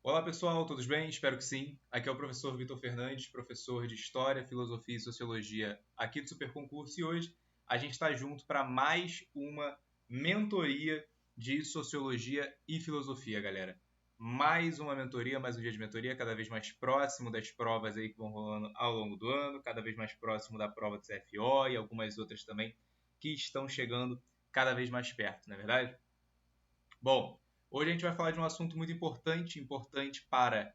Olá pessoal, todos bem? Espero que sim. Aqui é o professor Vitor Fernandes, professor de História, Filosofia e Sociologia aqui do Superconcurso, e hoje a gente está junto para mais uma mentoria de Sociologia e Filosofia, galera. Mais uma mentoria, mais um dia de mentoria, cada vez mais próximo das provas aí que vão rolando ao longo do ano, cada vez mais próximo da prova do CFO e algumas outras também que estão chegando cada vez mais perto, não é verdade? Bom, hoje a gente vai falar de um assunto muito importante para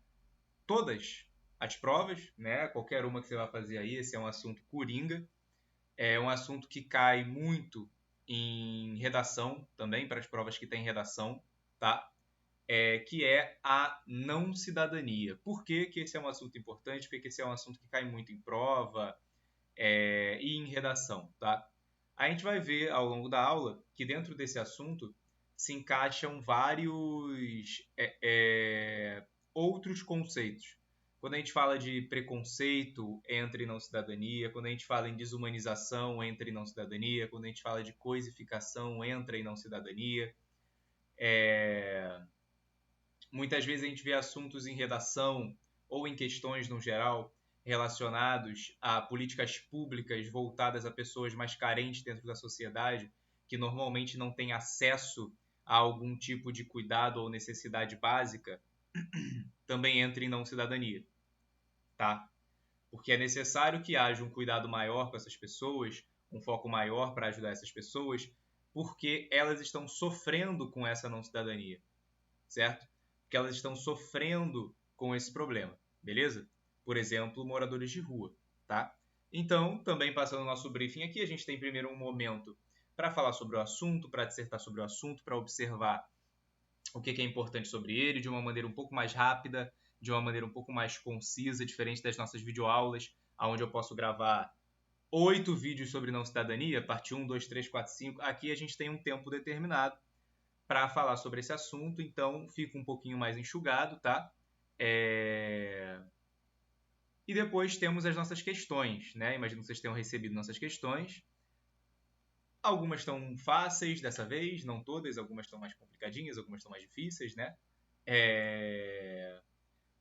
todas as provas, né? Qualquer uma que você vai fazer aí, esse é um assunto coringa, é um assunto que cai muito em redação também, para as provas que tem redação, tá? Que é a não cidadania. Por que, que esse é um assunto importante? Porque esse é um assunto que cai muito em prova e em redação, tá? A gente vai ver ao longo da aula que dentro desse assunto se encaixam vários outros conceitos. Quando a gente fala de preconceito, entra em não cidadania. Quando a gente fala em desumanização, entra em não cidadania. Quando a gente fala de coisificação, entra em não cidadania. Muitas vezes a gente vê assuntos em redação ou em questões no geral relacionados a políticas públicas voltadas a pessoas mais carentes dentro da sociedade, que normalmente não têm acesso a algum tipo de cuidado ou necessidade básica, também entra em não cidadania, tá? Porque é necessário que haja um cuidado maior com essas pessoas, um foco maior para ajudar essas pessoas, porque elas estão sofrendo com essa não cidadania, certo? Porque elas estão sofrendo com esse problema, beleza? Por exemplo, moradores de rua, tá? Então, também passando o nosso briefing aqui, a gente tem primeiro um momento para falar sobre o assunto, para dissertar sobre o assunto, para observar o que é importante sobre ele de uma maneira um pouco mais rápida, de uma maneira um pouco mais concisa, diferente das nossas videoaulas, onde eu posso gravar 8 vídeos sobre não cidadania, parte 1, 2, 3, 4, 5. Aqui a gente tem um tempo determinado para falar sobre esse assunto, então fica um pouquinho mais enxugado, tá? E depois temos as nossas questões, né? Imagino que vocês tenham recebido nossas questões. Algumas estão fáceis dessa vez, não todas, algumas estão mais complicadinhas, algumas estão mais difíceis, né?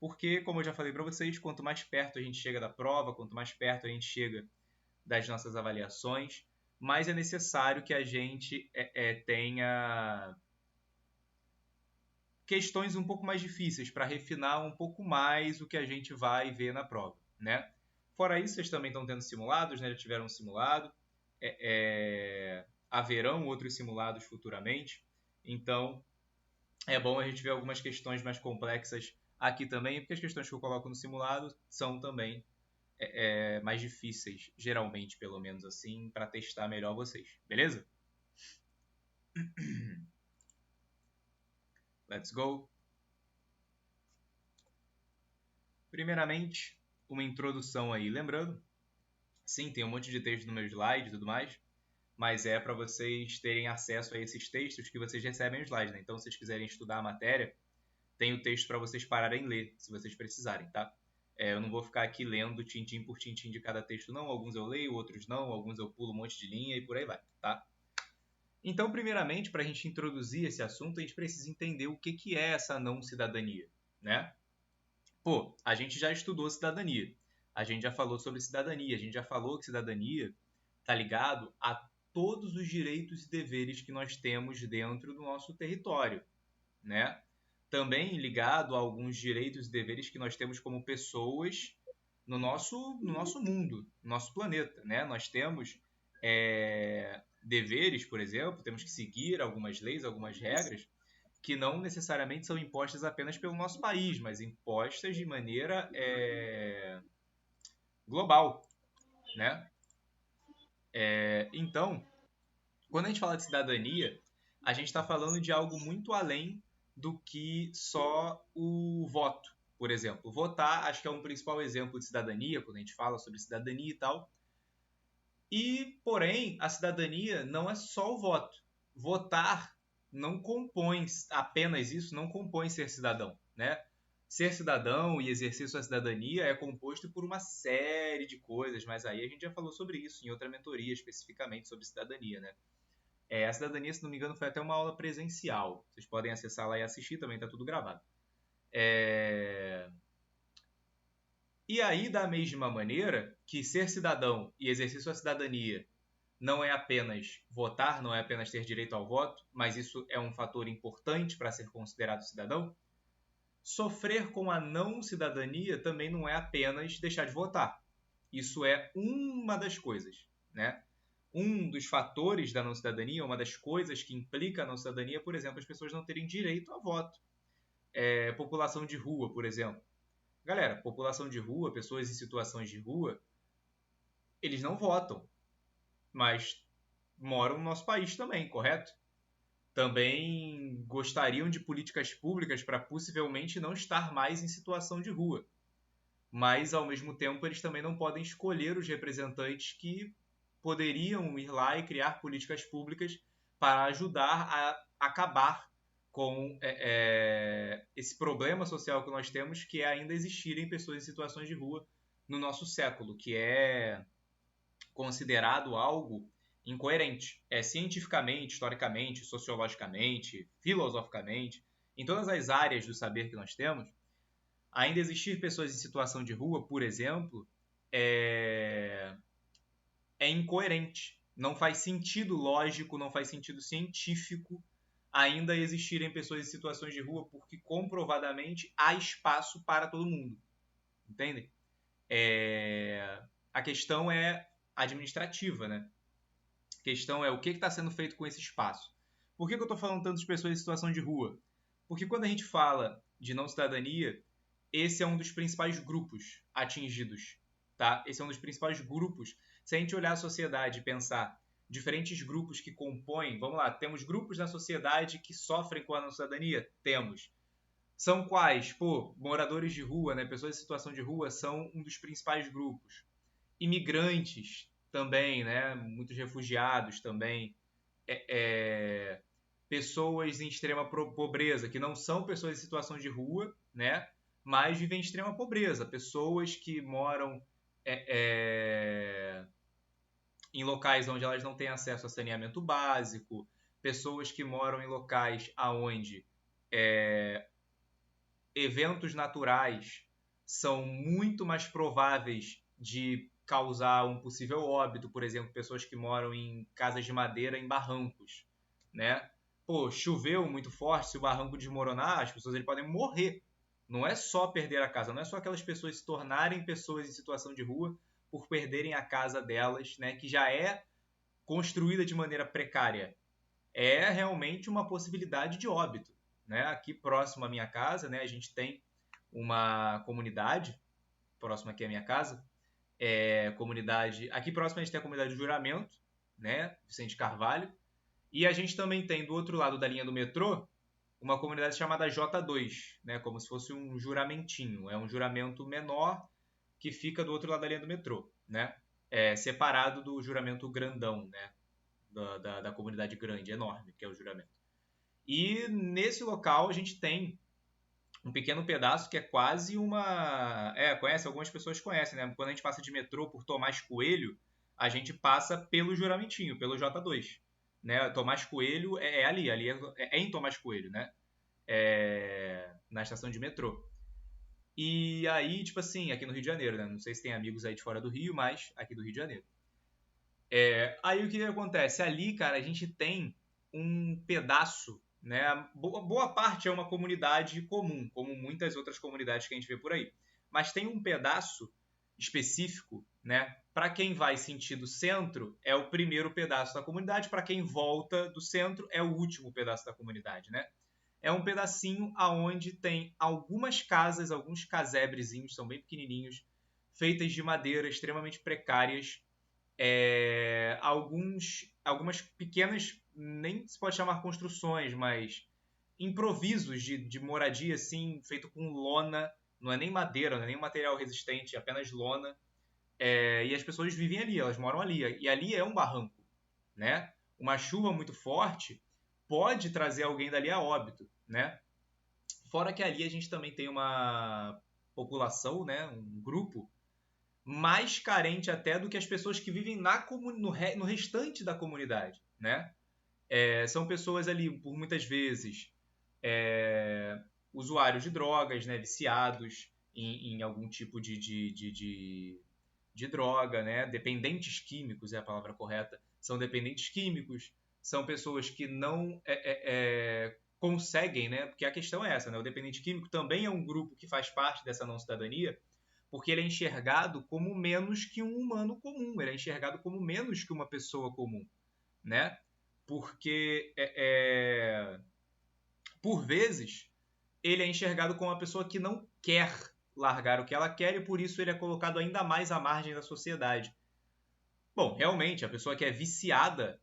Porque, como eu já falei para vocês, quanto mais perto a gente chega da prova, quanto mais perto a gente chega das nossas avaliações, mais é necessário que a gente tenha questões um pouco mais difíceis para refinar um pouco mais o que a gente vai ver na prova, né? Fora isso, vocês também estão tendo simulados, né? Já tiveram um simulado, haverão outros simulados futuramente, então é bom a gente ver algumas questões mais complexas aqui também, porque as questões que eu coloco no simulado são também mais difíceis, geralmente, pelo menos assim, para testar melhor vocês, beleza? Let's go! Primeiramente, uma introdução aí. Lembrando, sim, tem um monte de texto no meu slide e tudo mais, mas é para vocês terem acesso a esses textos que vocês recebem no slide, né? Então, se vocês quiserem estudar a matéria, tem o texto para vocês pararem e ler, se vocês precisarem, tá? Eu não vou ficar aqui lendo tintim por tintim de cada texto, não. Alguns eu leio, outros não. Alguns eu pulo um monte de linha e por aí vai, tá? Então, primeiramente, para a gente introduzir esse assunto, a gente precisa entender o que é essa não cidadania, né? Pô, a gente já estudou cidadania. A gente já falou sobre cidadania. A gente já falou que cidadania está ligado a todos os direitos e deveres que nós temos dentro do nosso território, né? Também ligado a alguns direitos e deveres que nós temos como pessoas no nosso mundo, no nosso planeta, né? Nós temos deveres, por exemplo, temos que seguir algumas leis, algumas regras que não necessariamente são impostas apenas pelo nosso país, mas impostas de maneira global, né? Então, quando a gente fala de cidadania, a gente está falando de algo muito além do que só o voto, por exemplo. Votar, acho que é um principal exemplo de cidadania, quando a gente fala sobre cidadania e tal. E, porém, a cidadania não é só o voto. Votar não compõe apenas isso, não compõe ser cidadão, né? Ser cidadão e exercer sua cidadania é composto por uma série de coisas, mas aí a gente já falou sobre isso em outra mentoria especificamente sobre cidadania, né? A cidadania, se não me engano, foi até uma aula presencial. Vocês podem acessar lá e assistir, também está tudo gravado. É... E aí, da mesma maneira que ser cidadão e exercer sua cidadania não é apenas votar, não é apenas ter direito ao voto, mas isso é um fator importante para ser considerado cidadão, sofrer com a não cidadania também não é apenas deixar de votar. Isso é uma das coisas, né? Um dos fatores da não cidadania, uma das coisas que implica a não cidadania, por exemplo, as pessoas não terem direito a voto. População de rua, por exemplo. Galera, população de rua, pessoas em situações de rua, eles não votam, mas moram no nosso país também, correto? Também gostariam de políticas públicas para possivelmente não estar mais em situação de rua. Mas, ao mesmo tempo, eles também não podem escolher os representantes que poderiam ir lá e criar políticas públicas para ajudar a acabar com esse problema social que nós temos, que é ainda existirem pessoas em situações de rua no nosso século, que é considerado algo incoerente. Cientificamente, historicamente, sociologicamente, filosoficamente, em todas as áreas do saber que nós temos, ainda existir pessoas em situação de rua, por exemplo, é incoerente. Não faz sentido lógico, não faz sentido científico ainda existirem pessoas em situações de rua, porque comprovadamente há espaço para todo mundo. Entendem? A questão é administrativa, né? A questão é o que está sendo feito com esse espaço. Por que eu estou falando tanto de pessoas em situação de rua? Porque quando a gente fala de não cidadania, esse é um dos principais grupos atingidos, tá? Esse é um dos principais grupos. Se a gente olhar a sociedade e pensar diferentes grupos que compõem, vamos lá, temos grupos na sociedade que sofrem com a não cidadania? Temos. São quais? Pô, moradores de rua, né? Pessoas em situação de rua são um dos principais grupos. Imigrantes também, né? Muitos refugiados também. Pessoas em extrema pobreza, que não são pessoas em situação de rua, né? Mas vivem em extrema pobreza. Pessoas que moram em locais onde elas não têm acesso a saneamento básico, pessoas que moram em locais onde eventos naturais são muito mais prováveis de causar um possível óbito, por exemplo, pessoas que moram em casas de madeira em barrancos, né? Pô, choveu muito forte, se o barranco desmoronar, as pessoas podem morrer. Não é só perder a casa, não é só aquelas pessoas se tornarem pessoas em situação de rua por perderem a casa delas, né, que já é construída de maneira precária. É realmente uma possibilidade de óbito, né? Aqui próximo à minha casa, né, a gente tem uma comunidade próxima aqui à minha casa, comunidade aqui próximo a gente tem a comunidade do Juramento, né, Vicente Carvalho, e a gente também tem do outro lado da linha do metrô uma comunidade chamada J2, né, como se fosse um juramentinho, é um juramento menor que fica do outro lado da linha do metrô, né, separado do juramento grandão, né, da comunidade grande, enorme, que é o juramento. E nesse local a gente tem um pequeno pedaço que é quase uma... conhece? Algumas pessoas conhecem, né? Quando a gente passa de metrô por Tomás Coelho, a gente passa pelo juramentinho, pelo J2. Né? Tomás Coelho ali é em Tomás Coelho, né? Na estação de metrô. E aí, tipo assim, aqui no Rio de Janeiro, né? Não sei se tem amigos aí de fora do Rio, mas aqui do Rio de Janeiro. Aí o que acontece? Ali, cara, a gente tem um pedaço, né? Boa parte é uma comunidade comum, como muitas outras comunidades que a gente vê por aí. Mas tem um pedaço específico, né? Para quem vai sentido centro, é o primeiro pedaço da comunidade. Para quem volta do centro, é o último pedaço da comunidade, né? É um pedacinho aonde tem algumas casas, alguns casebrezinhos, são bem pequenininhos, feitas de madeira, extremamente precárias, algumas pequenas, nem se pode chamar construções, mas improvisos de moradia, assim, feito com lona, não é nem madeira, não é nem material resistente, é apenas lona, e as pessoas vivem ali, elas moram ali, e ali é um barranco, né? Uma chuva muito forte pode trazer alguém dali a óbito, né? Fora que ali a gente também tem uma população, né, um grupo mais carente até do que as pessoas que vivem no restante da comunidade, né? São pessoas ali, por muitas vezes, usuários de drogas, né, viciados em algum tipo de droga, né, dependentes químicos é a palavra correta, são dependentes químicos, são pessoas que não conseguem, né, porque a questão é essa, né, o dependente químico também é um grupo que faz parte dessa não cidadania, porque ele é enxergado como menos que um humano comum, ele é enxergado como menos que uma pessoa comum, né? Porque, por vezes, ele é enxergado como uma pessoa que não quer largar o que ela quer e por isso ele é colocado ainda mais à margem da sociedade. Bom, realmente, a pessoa que é viciada,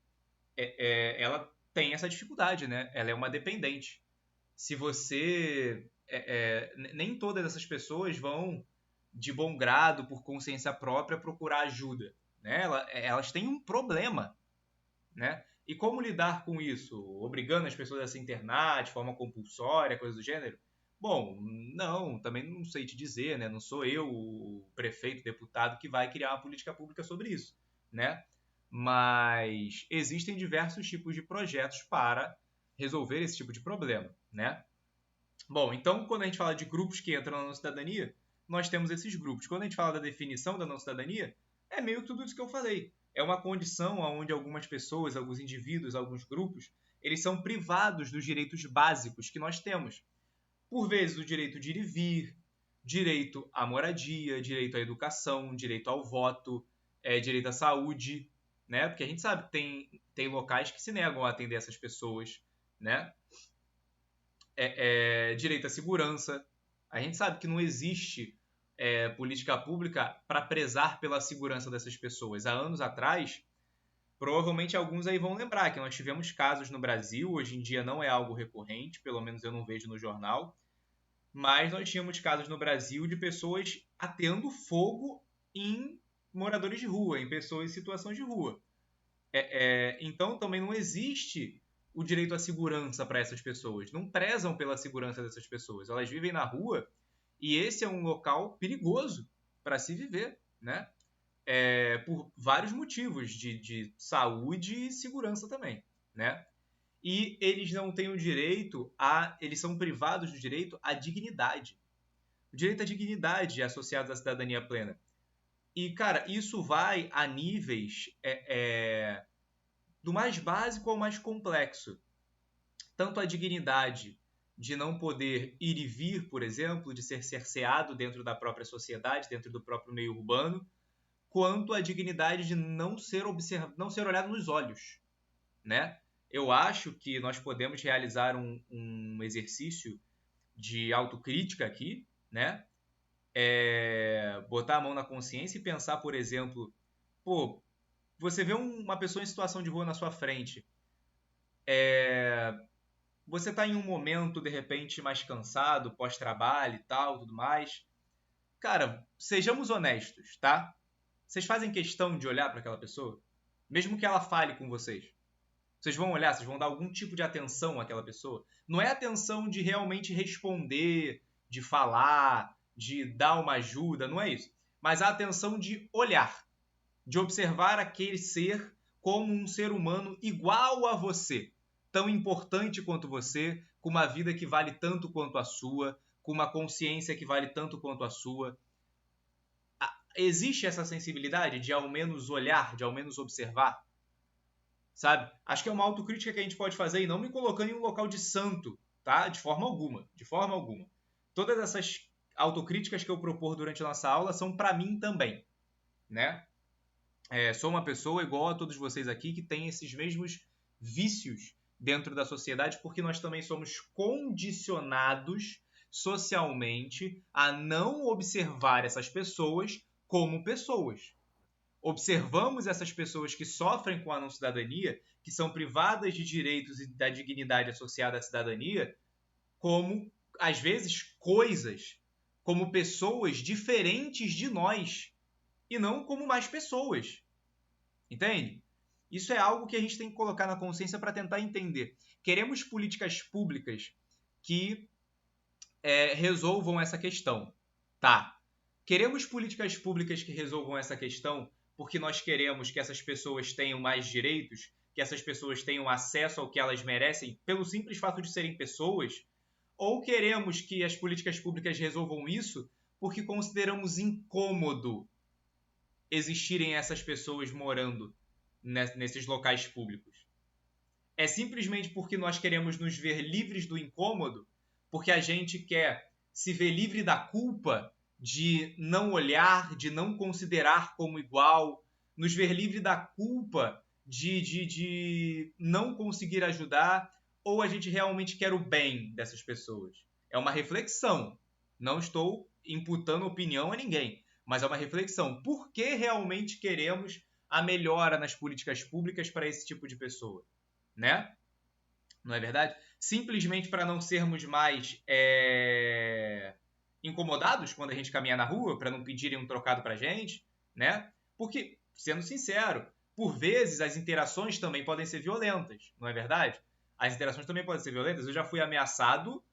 ela tem essa dificuldade, né? Ela é uma dependente. Se você... nem todas essas pessoas vão, de bom grado, por consciência própria, procurar ajuda. Né? Elas têm um problema, né? E como lidar com isso? Obrigando as pessoas a se internar de forma compulsória, coisa do gênero? Bom, não, também não sei te dizer, né? Não sou eu, o prefeito, deputado, que vai criar uma política pública sobre isso, né? Mas existem diversos tipos de projetos para resolver esse tipo de problema, né? Bom, então quando a gente fala de grupos que entram na não cidadania, nós temos esses grupos. Quando a gente fala da definição da não cidadania, é meio que tudo isso que eu falei. É uma condição onde algumas pessoas, alguns indivíduos, alguns grupos, eles são privados dos direitos básicos que nós temos. Por vezes o direito de ir e vir, direito à moradia, direito à educação, direito ao voto, direito à saúde, né? Porque a gente sabe que tem locais que se negam a atender essas pessoas, né? Direito à segurança. A gente sabe que não existe política pública para prezar pela segurança dessas pessoas. Há anos atrás, provavelmente alguns aí vão lembrar que nós tivemos casos no Brasil, hoje em dia não é algo recorrente, pelo menos eu não vejo no jornal, mas nós tínhamos casos no Brasil de pessoas atendo fogo em moradores de rua, em pessoas em situação de rua. Então também não existe o direito à segurança para essas pessoas. Não prezam pela segurança dessas pessoas. Elas vivem na rua e esse é um local perigoso para se viver, né? Por vários motivos de saúde e segurança também, né? E eles não têm o direito eles são privados do direito à dignidade. O direito à dignidade é associado à cidadania plena. E, cara, isso vai a níveis do mais básico ao mais complexo. Tanto a dignidade de não poder ir e vir, por exemplo, de ser cerceado dentro da própria sociedade, dentro do próprio meio urbano, quanto a dignidade de não ser olhado nos olhos, né? Eu acho que nós podemos realizar um exercício de autocrítica aqui, né? Botar a mão na consciência e pensar, por exemplo, pô, você vê uma pessoa em situação de rua na sua frente, você está em um momento, de repente, mais cansado, pós-trabalho e tal, tudo mais. Cara, sejamos honestos, tá? Vocês fazem questão de olhar para aquela pessoa? Mesmo que ela fale com vocês. Vocês vão olhar, vocês vão dar algum tipo de atenção àquela pessoa? Não é atenção de realmente responder, de falar, de dar uma ajuda, não é isso. Mas a atenção de olhar, de observar aquele ser como um ser humano igual a você, tão importante quanto você, com uma vida que vale tanto quanto a sua, com uma consciência que vale tanto quanto a sua. Existe essa sensibilidade de ao menos olhar, de ao menos observar? Sabe? Acho que é uma autocrítica que a gente pode fazer e não me colocando em um local de santo, tá? De forma alguma, de forma alguma. Todas essas autocríticas que eu propor durante a nossa aula são para mim também, né? Sou uma pessoa igual a todos vocês aqui que tem esses mesmos vícios dentro da sociedade porque nós também somos condicionados socialmente a não observar essas pessoas como pessoas. Observamos essas pessoas que sofrem com a não cidadania, que são privadas de direitos e da dignidade associada à cidadania, como, às vezes, coisas, como pessoas diferentes de nós, e não como mais pessoas. Entende? Isso é algo que a gente tem que colocar na consciência para tentar entender. Queremos políticas públicas que resolvam essa questão. Tá. Queremos políticas públicas que resolvam essa questão porque nós queremos que essas pessoas tenham mais direitos, que essas pessoas tenham acesso ao que elas merecem pelo simples fato de serem pessoas, ou queremos que as políticas públicas resolvam isso porque consideramos incômodo existirem essas pessoas morando nesses locais públicos. É simplesmente porque nós queremos nos ver livres do incômodo, porque a gente quer se ver livre da culpa de não olhar, de não considerar como igual, nos ver livre da culpa de não conseguir ajudar, ou a gente realmente quer o bem dessas pessoas? É uma reflexão. Não estou imputando opinião a ninguém, mas é uma reflexão. Por que realmente queremos a melhora nas políticas públicas para esse tipo de pessoa? Né? Não é verdade? Simplesmente para não sermos mais incomodados quando a gente caminha na rua, para não pedirem um trocado para a gente, né? Porque, sendo sincero, por vezes as interações também podem ser violentas, não é verdade? As interações também podem ser violentas. Eu já fui ameaçado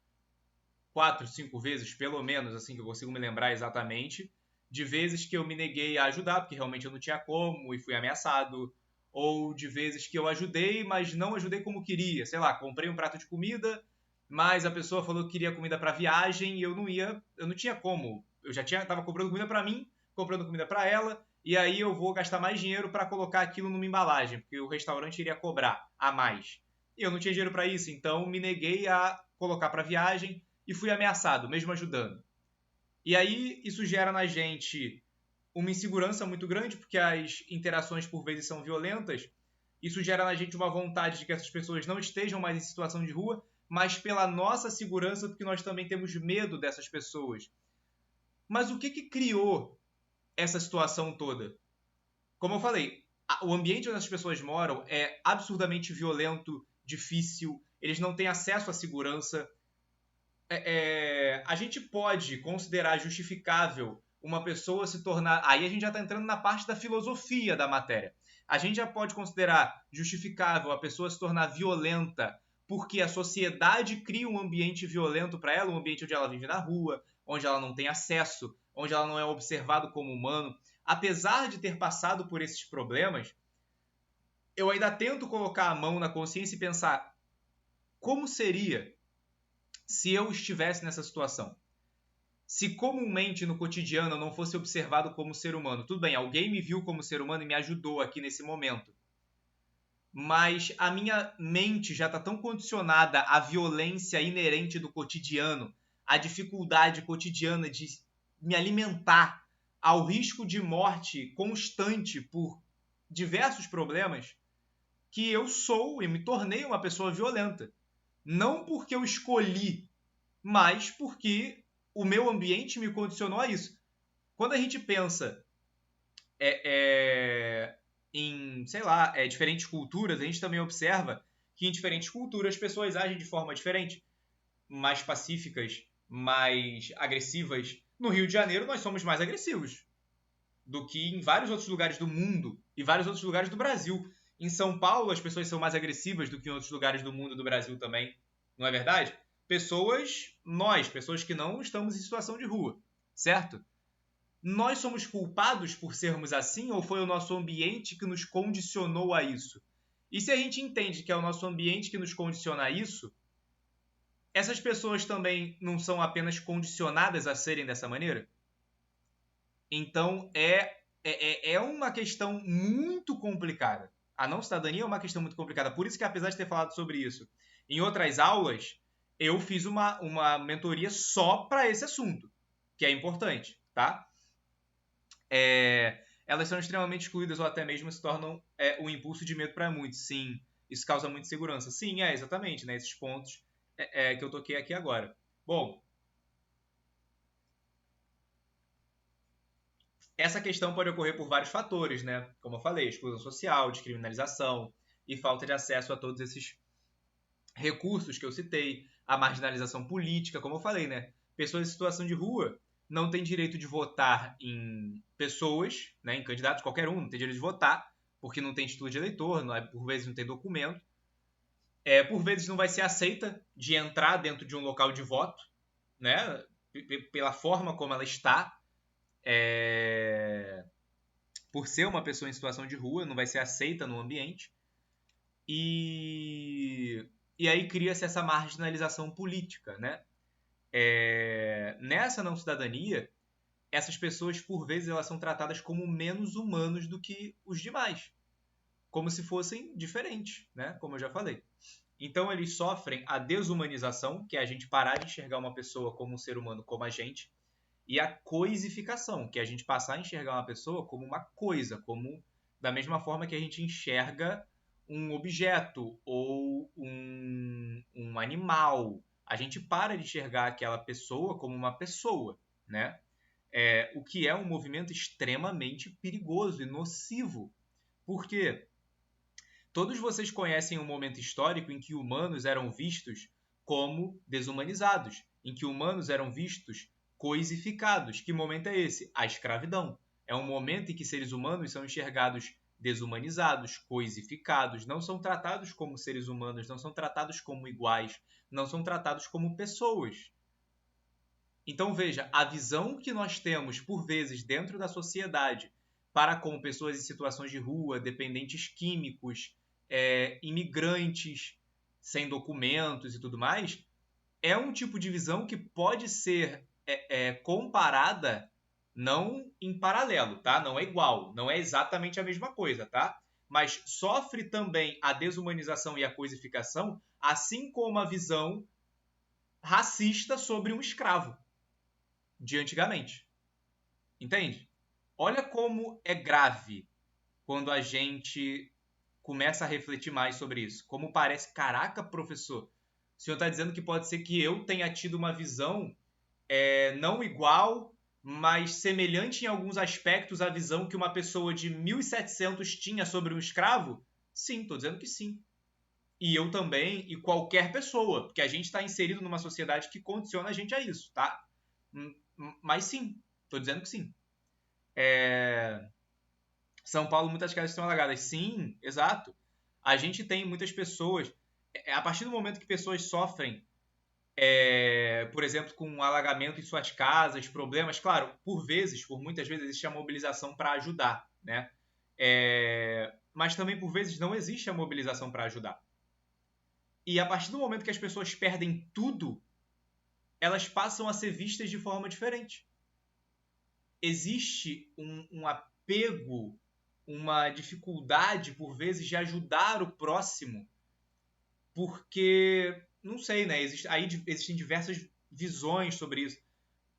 4, 5 vezes, pelo menos, assim que eu consigo me lembrar exatamente, de vezes que eu me neguei a ajudar, porque realmente eu não tinha como e fui ameaçado, ou de vezes que eu ajudei, mas não ajudei como queria. Sei lá, comprei um prato de comida, mas a pessoa falou que queria comida para viagem e eu não tinha como. Eu já estava comprando comida para mim, comprando comida para ela, e aí eu vou gastar mais dinheiro para colocar aquilo numa embalagem, porque o restaurante iria cobrar a mais. E eu não tinha dinheiro para isso, então me neguei a colocar para viagem e fui ameaçado, mesmo ajudando. E aí isso gera na gente uma insegurança muito grande, porque as interações por vezes são violentas. Isso gera na gente uma vontade de que essas pessoas não estejam mais em situação de rua, mas pela nossa segurança, porque nós também temos medo dessas pessoas. Mas o que criou essa situação toda? Como eu falei, o ambiente onde as pessoas moram é absurdamente violento, difícil, eles não têm acesso à segurança. A gente pode considerar justificável uma pessoa se tornar. Aí a gente já está entrando na parte da filosofia da matéria. A gente já pode considerar justificável a pessoa se tornar violenta porque a sociedade cria um ambiente violento para ela, um ambiente onde ela vive na rua, onde ela não tem acesso, onde ela não é observado como humano. Apesar de ter passado por esses problemas, eu ainda tento colocar a mão na consciência e pensar como seria se eu estivesse nessa situação. Se comumente no cotidiano eu não fosse observado como ser humano, tudo bem, alguém me viu como ser humano e me ajudou aqui nesse momento. Mas a minha mente já está tão condicionada à violência inerente do cotidiano, à dificuldade cotidiana de me alimentar, ao risco de morte constante por diversos problemas, que eu sou e me tornei uma pessoa violenta. Não porque eu escolhi, mas porque o meu ambiente me condicionou a isso. Quando a gente pensa em, sei lá, diferentes culturas, a gente também observa que em diferentes culturas as pessoas agem de forma diferente, mais pacíficas, mais agressivas. No Rio de Janeiro nós somos mais agressivos do que em vários outros lugares do mundo e vários outros lugares do Brasil. Em São Paulo as pessoas são mais agressivas do que em outros lugares do mundo e do Brasil também, não é verdade? Pessoas que não estamos em situação de rua, certo? Nós somos culpados por sermos assim ou foi o nosso ambiente que nos condicionou a isso? E se a gente entende que é o nosso ambiente que nos condiciona a isso, essas pessoas também não são apenas condicionadas a serem dessa maneira? Então é uma questão muito complicada. A não cidadania é uma questão muito complicada. Por isso que, apesar de ter falado sobre isso em outras aulas, eu fiz uma mentoria só para esse assunto, que é importante, tá? Elas são extremamente excluídas ou até mesmo se tornam um impulso de medo para muitos. Sim, isso causa muita insegurança. Sim, exatamente, né? Esses pontos que eu toquei aqui agora. Bom, essa questão pode ocorrer por vários fatores, né? Como eu falei, exclusão social, descriminalização e falta de acesso a todos esses recursos que eu citei, a marginalização política, como eu falei, né? Pessoas em situação de rua não têm direito de votar em pessoas, né, em candidatos, qualquer um, não tem direito de votar, porque não tem título de eleitor, por vezes não tem documento. Por vezes não vai ser aceita de entrar dentro de um local de voto, né, pela forma como ela está, por ser uma pessoa em situação de rua, não vai ser aceita no ambiente. E aí cria-se essa marginalização política, né? Nessa não cidadania, essas pessoas, por vezes, elas são tratadas como menos humanos do que os demais. Como se fossem diferentes, né? Como eu já falei. Então, eles sofrem a desumanização, que é a gente parar de enxergar uma pessoa como um ser humano como a gente, e a coisificação, que é a gente passar a enxergar uma pessoa como uma coisa, como da mesma forma que a gente enxerga um objeto ou um animal. A gente para de enxergar aquela pessoa como uma pessoa, né? O que é um movimento extremamente perigoso e nocivo. Por quê? Todos vocês conhecem um momento histórico em que humanos eram vistos como desumanizados, em que humanos eram vistos coisificados. Que momento é esse? A escravidão. É um momento em que seres humanos são enxergados desumanizados, coisificados, não são tratados como seres humanos, não são tratados como iguais, não são tratados como pessoas. Então veja, a visão que nós temos, por vezes, dentro da sociedade, para com pessoas em situações de rua, dependentes químicos, imigrantes sem documentos e tudo mais, é um tipo de visão que pode ser comparada, não em paralelo, tá? Não é igual, não é exatamente a mesma coisa, tá? Mas sofre também a desumanização e a coisificação, assim como a visão racista sobre um escravo de antigamente. Entende? Olha como é grave quando a gente começa a refletir mais sobre isso. Como parece, caraca, professor, o senhor está dizendo que pode ser que eu tenha tido uma visão não igual, mas semelhante em alguns aspectos à visão que uma pessoa de 1700 tinha sobre um escravo? Sim, estou dizendo que sim. E eu também, e qualquer pessoa, porque a gente está inserido numa sociedade que condiciona a gente a isso, tá? Mas sim, estou dizendo que sim. São Paulo, muitas casas estão alagadas. Sim, exato. A gente tem muitas pessoas. A partir do momento que pessoas sofrem, por exemplo, com um alagamento em suas casas, problemas, claro, por muitas vezes existe a mobilização para ajudar, né? Mas também por vezes não existe a mobilização para ajudar. E a partir do momento que as pessoas perdem tudo, elas passam a ser vistas de forma diferente. Existe um apego, uma dificuldade, por vezes, de ajudar o próximo, porque, não sei, né? Existem diversas visões sobre isso.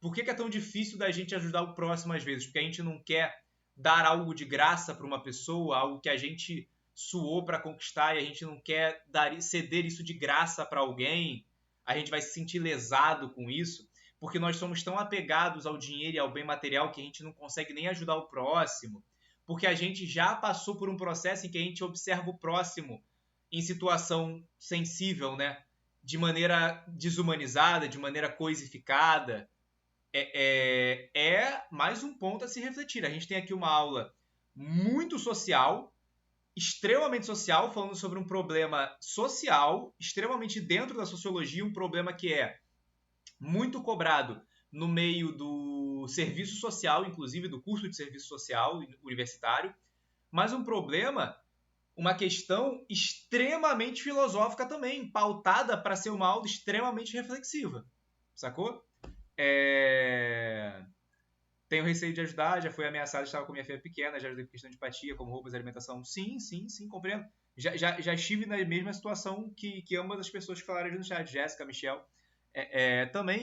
Por que é tão difícil da gente ajudar o próximo às vezes? Porque a gente não quer dar algo de graça para uma pessoa, algo que a gente suou para conquistar e a gente não quer ceder isso de graça para alguém. A gente vai se sentir lesado com isso, porque nós somos tão apegados ao dinheiro e ao bem material que a gente não consegue nem ajudar o próximo, porque a gente já passou por um processo em que a gente observa o próximo em situação sensível, né? De maneira desumanizada, de maneira coisificada. Mais um ponto a se refletir. A gente tem aqui uma aula muito social, extremamente social, falando sobre um problema social, extremamente dentro da sociologia, um problema que é muito cobrado no meio do serviço social, inclusive do curso de serviço social universitário, mas um problema, uma questão extremamente filosófica também, pautada para ser uma aula extremamente reflexiva, sacou? Tenho receio de ajudar, já fui ameaçado, estava com minha filha pequena, já ajudei por questão de empatia, como roupas e alimentação. Sim, sim, sim, compreendo. Já estive na mesma situação que ambas as pessoas que falaram no chat, Jéssica, Michel.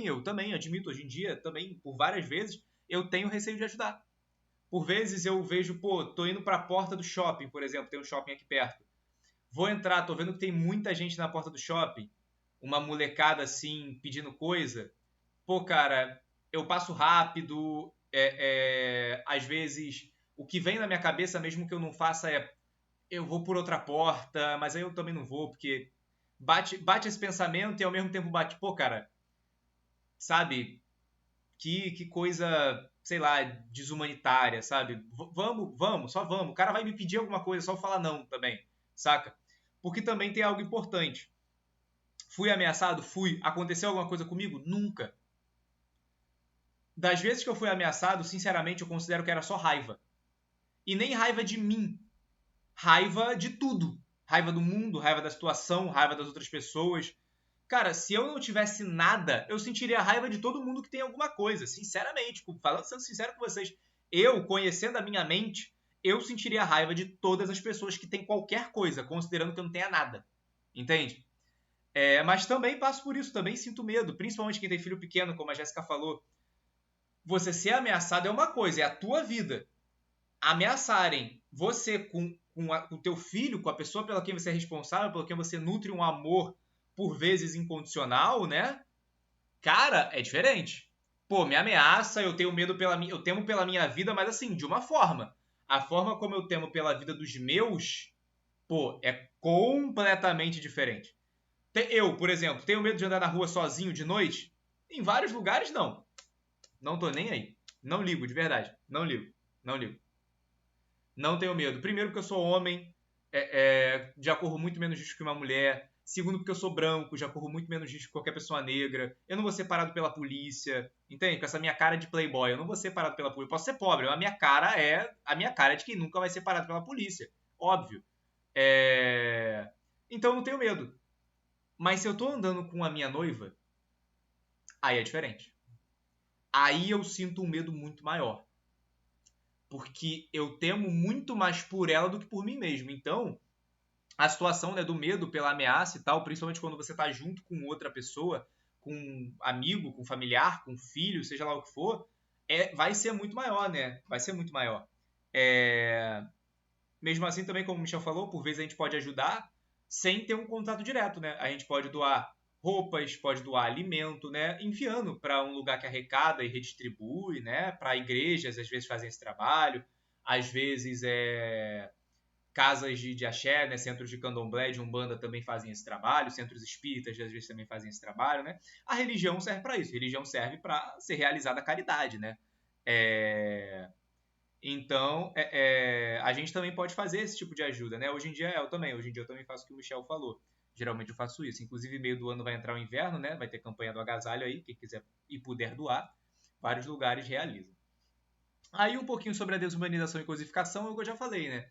Eu também admito, hoje em dia, também, por várias vezes, eu tenho receio de ajudar. Por vezes eu vejo, tô indo para a porta do shopping, por exemplo, tem um shopping aqui perto. Vou entrar, tô vendo que tem muita gente na porta do shopping, uma molecada assim, pedindo coisa. Pô, cara, eu passo rápido, às vezes o que vem na minha cabeça, mesmo que eu não faça, eu vou por outra porta, mas aí eu também não vou, porque bate esse pensamento e ao mesmo tempo bate, pô, cara, sabe, que coisa, sei lá, desumanitária, sabe? Vamos, só vamos. O cara vai me pedir alguma coisa, só falar não também, saca? Porque também tem algo importante. Fui ameaçado? Fui. Aconteceu alguma coisa comigo? Nunca. Das vezes que eu fui ameaçado, sinceramente, eu considero que era só raiva. E nem raiva de mim. Raiva de tudo. Raiva do mundo, raiva da situação, raiva das outras pessoas. Cara, se eu não tivesse nada, eu sentiria raiva de todo mundo que tem alguma coisa. Sinceramente, sendo sincero com vocês, eu, conhecendo a minha mente, eu sentiria raiva de todas as pessoas que têm qualquer coisa, considerando que eu não tenha nada. Entende? Mas também passo por isso, também sinto medo, principalmente quem tem filho pequeno, como a Jéssica falou. Você ser ameaçado é uma coisa, é a tua vida. Ameaçarem você com o teu filho, com a pessoa pela quem você é responsável, pela quem você nutre um amor, por vezes incondicional, né? Cara, é diferente. Pô, me ameaça, eu tenho medo eu temo pela minha vida, mas assim, de uma forma. A forma como eu temo pela vida dos meus, pô, é completamente diferente. Eu, por exemplo, tenho medo de andar na rua sozinho de noite? Em vários lugares, não. Não tô nem aí. Não ligo, de verdade. Não ligo. Não ligo. Não tenho medo. Primeiro, porque eu sou homem, já corro muito menos risco que uma mulher. Segundo, porque eu sou branco, já corro muito menos risco que qualquer pessoa negra. Eu não vou ser parado pela polícia. Entende? Com essa minha cara de playboy, eu não vou ser parado pela polícia. Eu posso ser pobre, mas a minha cara é de quem nunca vai ser parado pela polícia. Óbvio. Então eu não tenho medo. Mas se eu tô andando com a minha noiva, aí é diferente. Aí eu sinto um medo muito maior. Porque eu temo muito mais por ela do que por mim mesmo. Então, a situação, né, do medo pela ameaça e tal, principalmente quando você tá junto com outra pessoa, com um amigo, com um familiar, com um filho, seja lá o que for, vai ser muito maior, né? Vai ser muito maior. Mesmo assim, também, como o Michel falou, por vezes a gente pode ajudar sem ter um contato direto, né? A gente pode doar roupas, pode doar alimento, né? Enviando para um lugar que arrecada e redistribui, né? Para igrejas, às vezes fazem esse trabalho, às vezes casas de axé, né? Centros de candomblé, de umbanda também fazem esse trabalho, centros espíritas às vezes também fazem esse trabalho, né? A religião serve para isso, a religião serve para ser realizada a caridade, né? Então, a gente também pode fazer esse tipo de ajuda, né? Hoje em dia eu também faço o que o Michel falou. Geralmente eu faço isso. Inclusive, meio do ano vai entrar o inverno, né? Vai ter campanha do agasalho aí, quem quiser e puder doar, vários lugares realizam. Aí um pouquinho sobre a desumanização e cosificação, é o que eu já falei, né?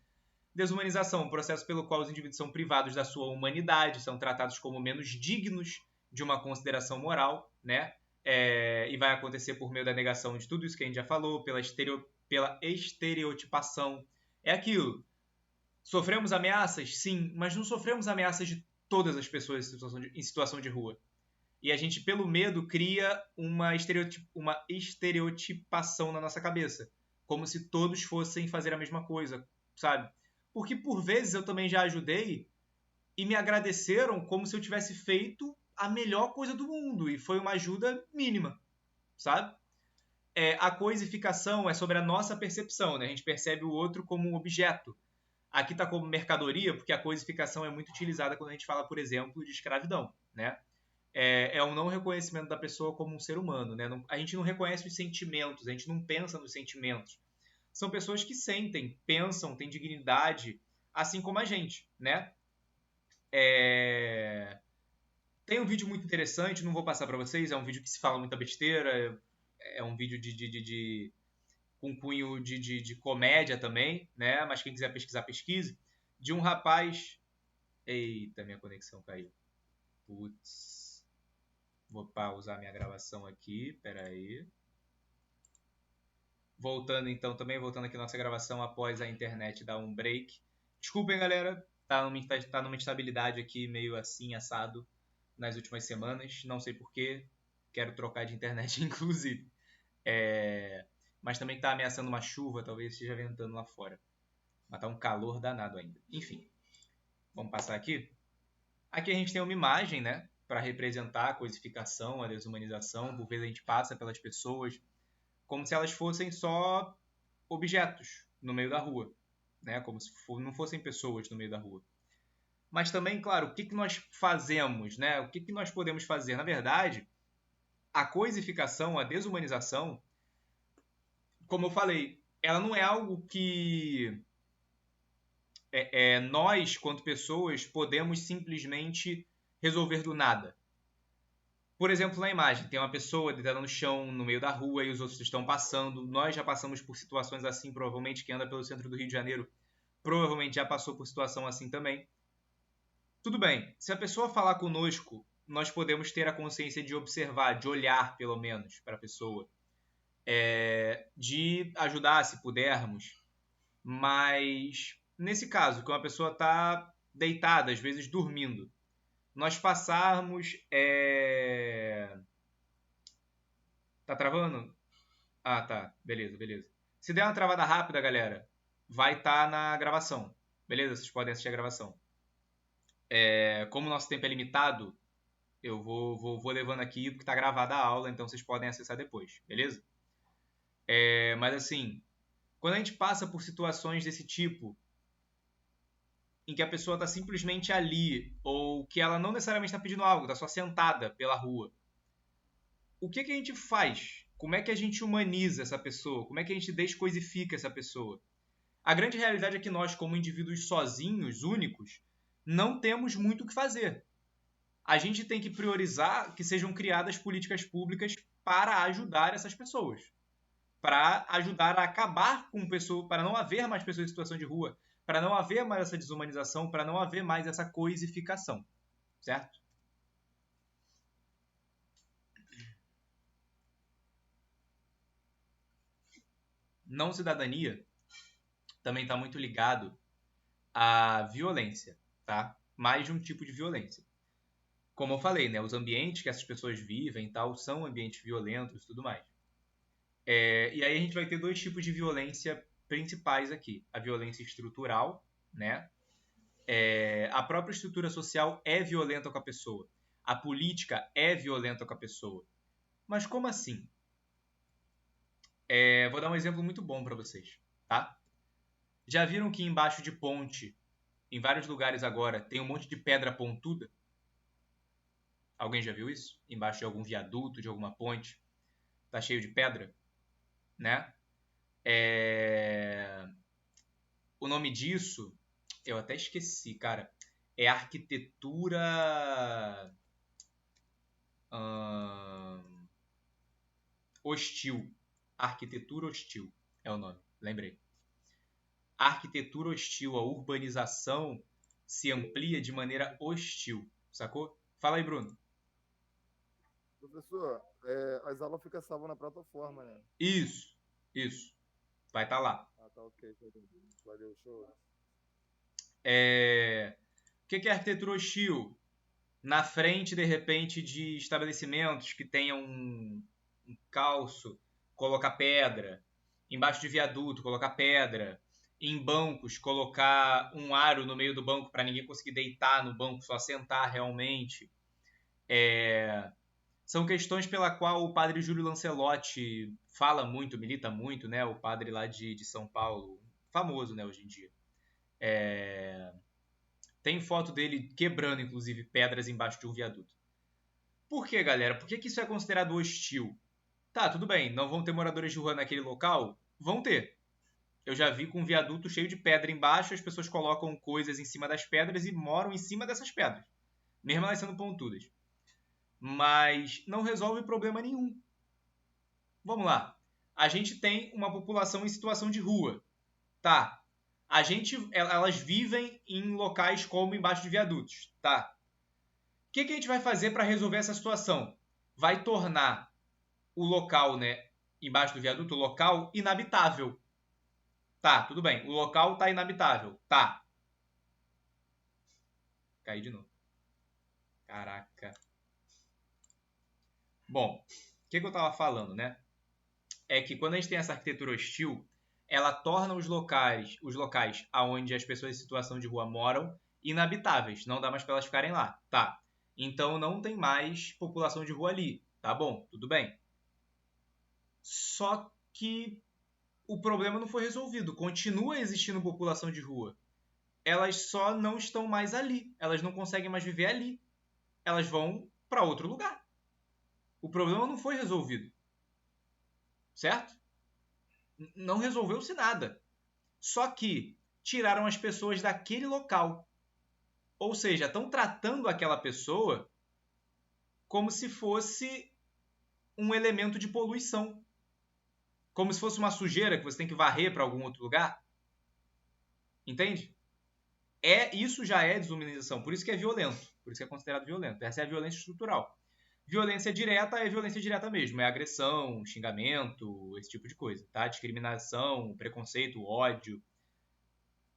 Desumanização, um processo pelo qual os indivíduos são privados da sua humanidade, são tratados como menos dignos de uma consideração moral, né? E vai acontecer por meio da negação de tudo isso que a gente já falou, pela estereotipação. É aquilo. Sofremos ameaças? Sim, mas não sofremos ameaças de todas as pessoas em situação de rua. E a gente, pelo medo, cria uma estereotipação na nossa cabeça. Como se todos fossem fazer a mesma coisa, sabe? Porque por vezes eu também já ajudei e me agradeceram como se eu tivesse feito a melhor coisa do mundo. E foi uma ajuda mínima, sabe? A coisificação é sobre a nossa percepção, né? A gente percebe o outro como um objeto. Aqui está como mercadoria, porque a coisificação é muito utilizada quando a gente fala, por exemplo, de escravidão, né? É um não reconhecimento da pessoa como um ser humano, né? A gente não reconhece os sentimentos, a gente não pensa nos sentimentos. São pessoas que sentem, pensam, têm dignidade, assim como a gente, né? Tem um vídeo muito interessante, não vou passar para vocês, é um vídeo que se fala muita besteira, é um vídeo com cunho de comédia também, né? Mas quem quiser pesquisar, pesquise. De um rapaz... Eita, minha conexão caiu. Putz. Vou pausar minha gravação aqui, peraí. Voltando aqui à nossa gravação após a internet dar um break. Desculpem, galera, tá numa instabilidade aqui meio assim, assado, nas últimas semanas. Não sei porquê, quero trocar de internet, inclusive. Mas também tá ameaçando uma chuva, talvez esteja ventando lá fora. Mas tá um calor danado ainda. Enfim, vamos passar aqui. Aqui a gente tem uma imagem, né, para representar a coisificação, a desumanização. Por vezes a gente passa pelas pessoas como se elas fossem só objetos no meio da rua, né? Como se não fossem pessoas no meio da rua. Mas também, claro, o que nós fazemos, né? O que nós podemos fazer? Na verdade, a coisificação, a desumanização, como eu falei, ela não é algo que nós, quanto pessoas, podemos simplesmente resolver do nada. Por exemplo, na imagem, tem uma pessoa deitada no chão, no meio da rua, e os outros estão passando. Nós já passamos por situações assim, provavelmente. Quem anda pelo centro do Rio de Janeiro provavelmente já passou por situação assim também. Tudo bem, se a pessoa falar conosco nós podemos ter a consciência de observar, de olhar, pelo menos, para a pessoa. De ajudar, se pudermos. Mas, nesse caso, que uma pessoa está deitada, às vezes dormindo, nós passarmos... Tá travando? Ah, tá. Beleza, beleza. Se der uma travada rápida, galera, vai estar na gravação. Beleza? Vocês podem assistir a gravação. Como o nosso tempo é limitado, eu vou levando aqui porque está gravada a aula, então vocês podem acessar depois. Beleza? Mas assim, quando a gente passa por situações desse tipo, em que a pessoa está simplesmente ali, ou que ela não necessariamente está pedindo algo, está só sentada pela rua, o que a gente faz? Como é que a gente humaniza essa pessoa? Como é que a gente descoisifica essa pessoa? A grande realidade é que nós, como indivíduos sozinhos, únicos, não temos muito o que fazer. A gente tem que priorizar que sejam criadas políticas públicas para ajudar essas pessoas. Para ajudar a acabar com pessoas, para não haver mais pessoas em situação de rua, para não haver mais essa desumanização, para não haver mais essa coisificação. Certo? Não cidadania também está muito ligado à violência, tá? Mais de um tipo de violência. Como eu falei, né? Os ambientes que essas pessoas vivem e tal são ambientes violentos e tudo mais. E aí a gente vai ter dois tipos de violência principais aqui. A violência estrutural, né? A própria estrutura social é violenta com a pessoa. A política é violenta com a pessoa. Mas como assim? Vou dar um exemplo muito bom para vocês, tá? Já viram que embaixo de ponte, em vários lugares agora, tem um monte de pedra pontuda? Alguém já viu isso? Embaixo de algum viaduto, de alguma ponte, tá cheio de pedra, né? O nome disso, eu até esqueci, cara. É arquitetura... hostil. Arquitetura hostil é o nome, lembrei. A arquitetura hostil, a urbanização se amplia de maneira hostil, sacou? Fala aí, Bruno. Professor, as aulas ficam salvas na plataforma, né? Isso. Vai estar lá. Ah, tá ok. Valeu, show. O que é arquitetura hostil? Na frente, de repente, de estabelecimentos que tenham um calço, colocar pedra. Embaixo de viaduto, colocar pedra. Em bancos, colocar um aro no meio do banco para ninguém conseguir deitar no banco, só sentar realmente. São questões pela qual o padre Júlio Lancelotti fala muito, milita muito, né? O padre lá de São Paulo, famoso, né, hoje em dia. Tem foto dele quebrando, inclusive, pedras embaixo de um viaduto. Por que, galera? Por que isso é considerado hostil? Tá, tudo bem, não vão ter moradores de rua naquele local? Vão ter. Eu já vi com um viaduto cheio de pedra embaixo, as pessoas colocam coisas em cima das pedras e moram em cima dessas pedras, mesmo elas sendo pontudas. Mas não resolve problema nenhum. Vamos lá. A gente tem uma população em situação de rua. Tá. Elas vivem em locais como embaixo de viadutos. Tá. O que a gente vai fazer para resolver essa situação? Vai tornar o local, né, embaixo do viaduto, o local inabitável. Tá, tudo bem. O local tá inabitável. Tá. Caí de novo. Caraca. Bom, o que eu tava falando, né? É que quando a gente tem essa arquitetura hostil, ela torna os locais onde as pessoas em situação de rua moram inabitáveis. Não dá mais para elas ficarem lá. Tá. Então não tem mais população de rua ali. Tá bom, tudo bem. Só que o problema não foi resolvido. Continua existindo população de rua. Elas só não estão mais ali. Elas não conseguem mais viver ali. Elas vão para outro lugar. O problema não foi resolvido. Certo? Não resolveu-se nada. Só que tiraram as pessoas daquele local. Ou seja, estão tratando aquela pessoa como se fosse um elemento de poluição. Como se fosse uma sujeira que você tem que varrer para algum outro lugar. Entende? Isso já é desumanização, por isso que é violento, por isso que é considerado violento. Essa é a violência estrutural. Violência direta é violência direta mesmo, é agressão, xingamento, esse tipo de coisa, tá? Discriminação, preconceito, ódio.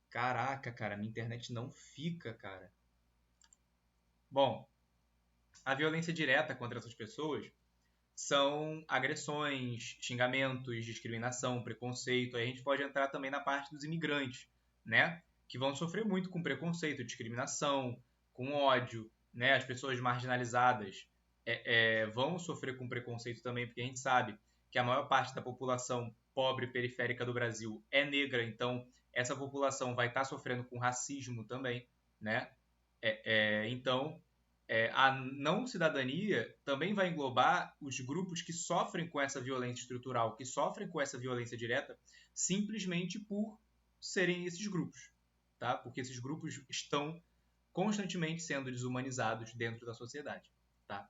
Caraca, cara, minha internet não fica, cara. Bom, a violência direta contra essas pessoas são agressões, xingamentos, discriminação, preconceito. Aí a gente pode entrar também na parte dos imigrantes, né? Que vão sofrer muito com preconceito, discriminação, com ódio, né? As pessoas marginalizadas vão sofrer com preconceito também, porque a gente sabe que a maior parte da população pobre periférica do Brasil é negra, então essa população vai estar sofrendo com racismo também, né? Então, a não cidadania também vai englobar os grupos que sofrem com essa violência estrutural, que sofrem com essa violência direta, simplesmente por serem esses grupos, tá? Porque esses grupos estão constantemente sendo desumanizados dentro da sociedade, tá?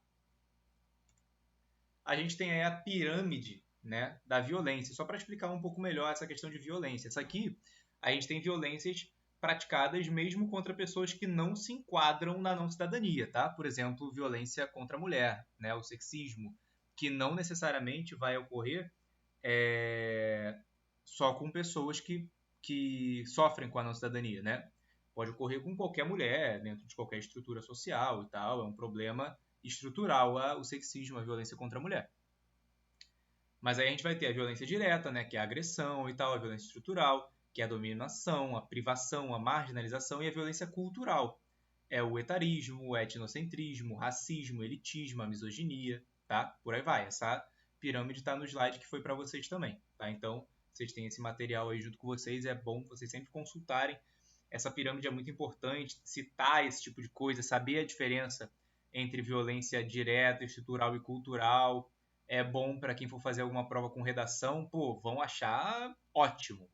A gente tem aí a pirâmide, né, da violência. Só para explicar um pouco melhor essa questão de violência. Essa aqui, a gente tem violências praticadas mesmo contra pessoas que não se enquadram na não cidadania, tá? Por exemplo, violência contra a mulher, né, o sexismo, que não necessariamente vai ocorrer só com pessoas que sofrem com a não cidadania, né? Pode ocorrer com qualquer mulher, dentro de qualquer estrutura social e tal. É um problema estrutural o sexismo, a violência contra a mulher. Mas aí a gente vai ter a violência direta, né, que é a agressão e tal, a violência estrutural, que é a dominação, a privação, a marginalização, e a violência cultural. É o etarismo, o etnocentrismo, o racismo, o elitismo, a misoginia, tá? Por aí vai. Essa pirâmide está no slide que foi para vocês também, tá? Então, vocês têm esse material aí junto com vocês, é bom vocês sempre consultarem. Essa pirâmide é muito importante, citar esse tipo de coisa, saber a diferença entre violência direta, estrutural e cultural. É bom para quem for fazer alguma prova com redação, pô, vão achar ótimo,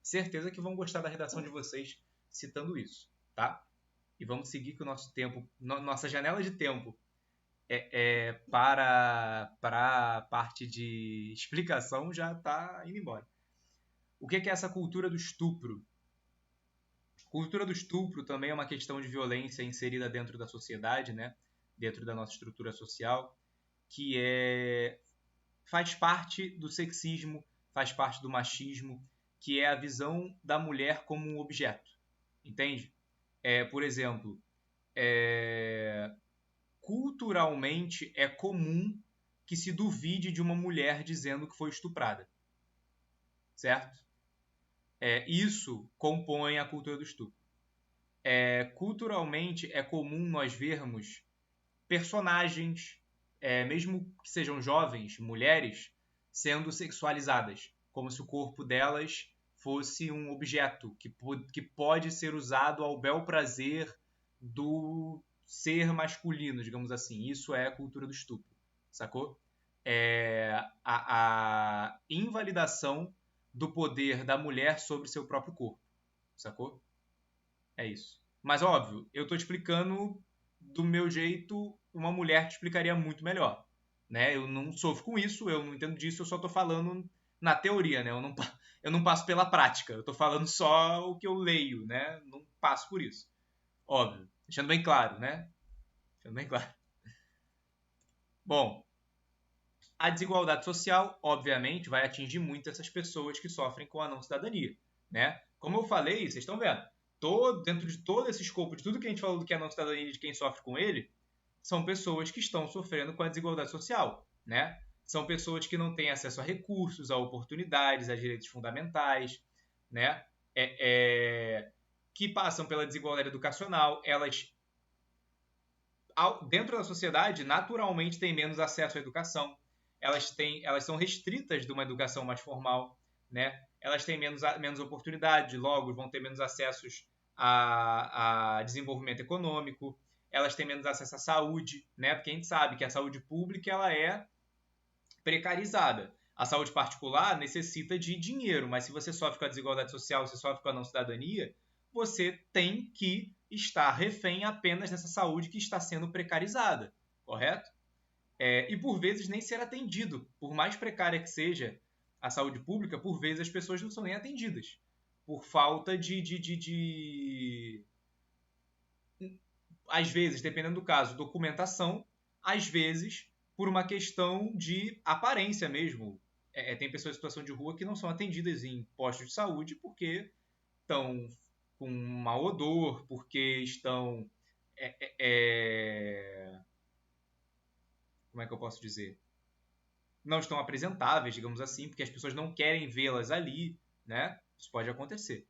certeza que vão gostar da redação de vocês citando isso, tá? E vamos seguir que o nosso tempo, nossa janela de tempo para a parte de explicação já está indo embora. O que é essa cultura do estupro? Cultura do estupro também é uma questão de violência inserida dentro da sociedade, né? Dentro da nossa estrutura social, que faz parte do sexismo, faz parte do machismo, que é a visão da mulher como um objeto, entende? Por exemplo, culturalmente é comum que se duvide de uma mulher dizendo que foi estuprada, certo? Isso compõe a cultura do estupro. Culturalmente é comum nós vermos personagens, mesmo que sejam jovens, mulheres, sendo sexualizadas, como se o corpo delas fosse um objeto que pode ser usado ao bel prazer do ser masculino, digamos assim. Isso é a cultura do estupro, sacou? A invalidação do poder da mulher sobre seu próprio corpo, sacou? É isso. Mas, óbvio, eu tô te explicando do meu jeito, uma mulher te explicaria muito melhor, né? Eu não sofro com isso, eu não entendo disso, eu só tô falando na teoria, né? Eu não passo pela prática, eu tô falando só o que eu leio, né? Não passo por isso. Óbvio. Deixando bem claro, né? Deixando bem claro. Bom, a desigualdade social, obviamente, vai atingir muito essas pessoas que sofrem com a não cidadania, né? Como eu falei, vocês estão vendo, dentro de todo esse escopo, de tudo que a gente falou do que é a não cidadania e de quem sofre com ele, são pessoas que estão sofrendo com a desigualdade social, né? São pessoas que não têm acesso a recursos, a oportunidades, a direitos fundamentais, né? Que passam pela desigualdade educacional, elas dentro da sociedade naturalmente têm menos acesso à educação, elas são restritas de uma educação mais formal, né? Elas têm menos oportunidade, logo vão ter menos acessos a desenvolvimento econômico, elas têm menos acesso à saúde, né? Porque a gente sabe que a saúde pública ela é precarizada. A saúde particular necessita de dinheiro, mas se você sofre com a desigualdade social, se sofre com a não cidadania, você tem que estar refém apenas dessa saúde que está sendo precarizada, correto? E por vezes nem ser atendido. Por mais precária que seja a saúde pública, por vezes as pessoas não são nem atendidas. por falta às vezes, dependendo do caso, documentação, às vezes por uma questão de aparência mesmo. Tem pessoas em situação de rua que não são atendidas em postos de saúde porque estão com mau odor, porque estão... como é que eu posso dizer? Não estão apresentáveis, digamos assim, porque as pessoas não querem vê-las ali, né? Isso pode acontecer.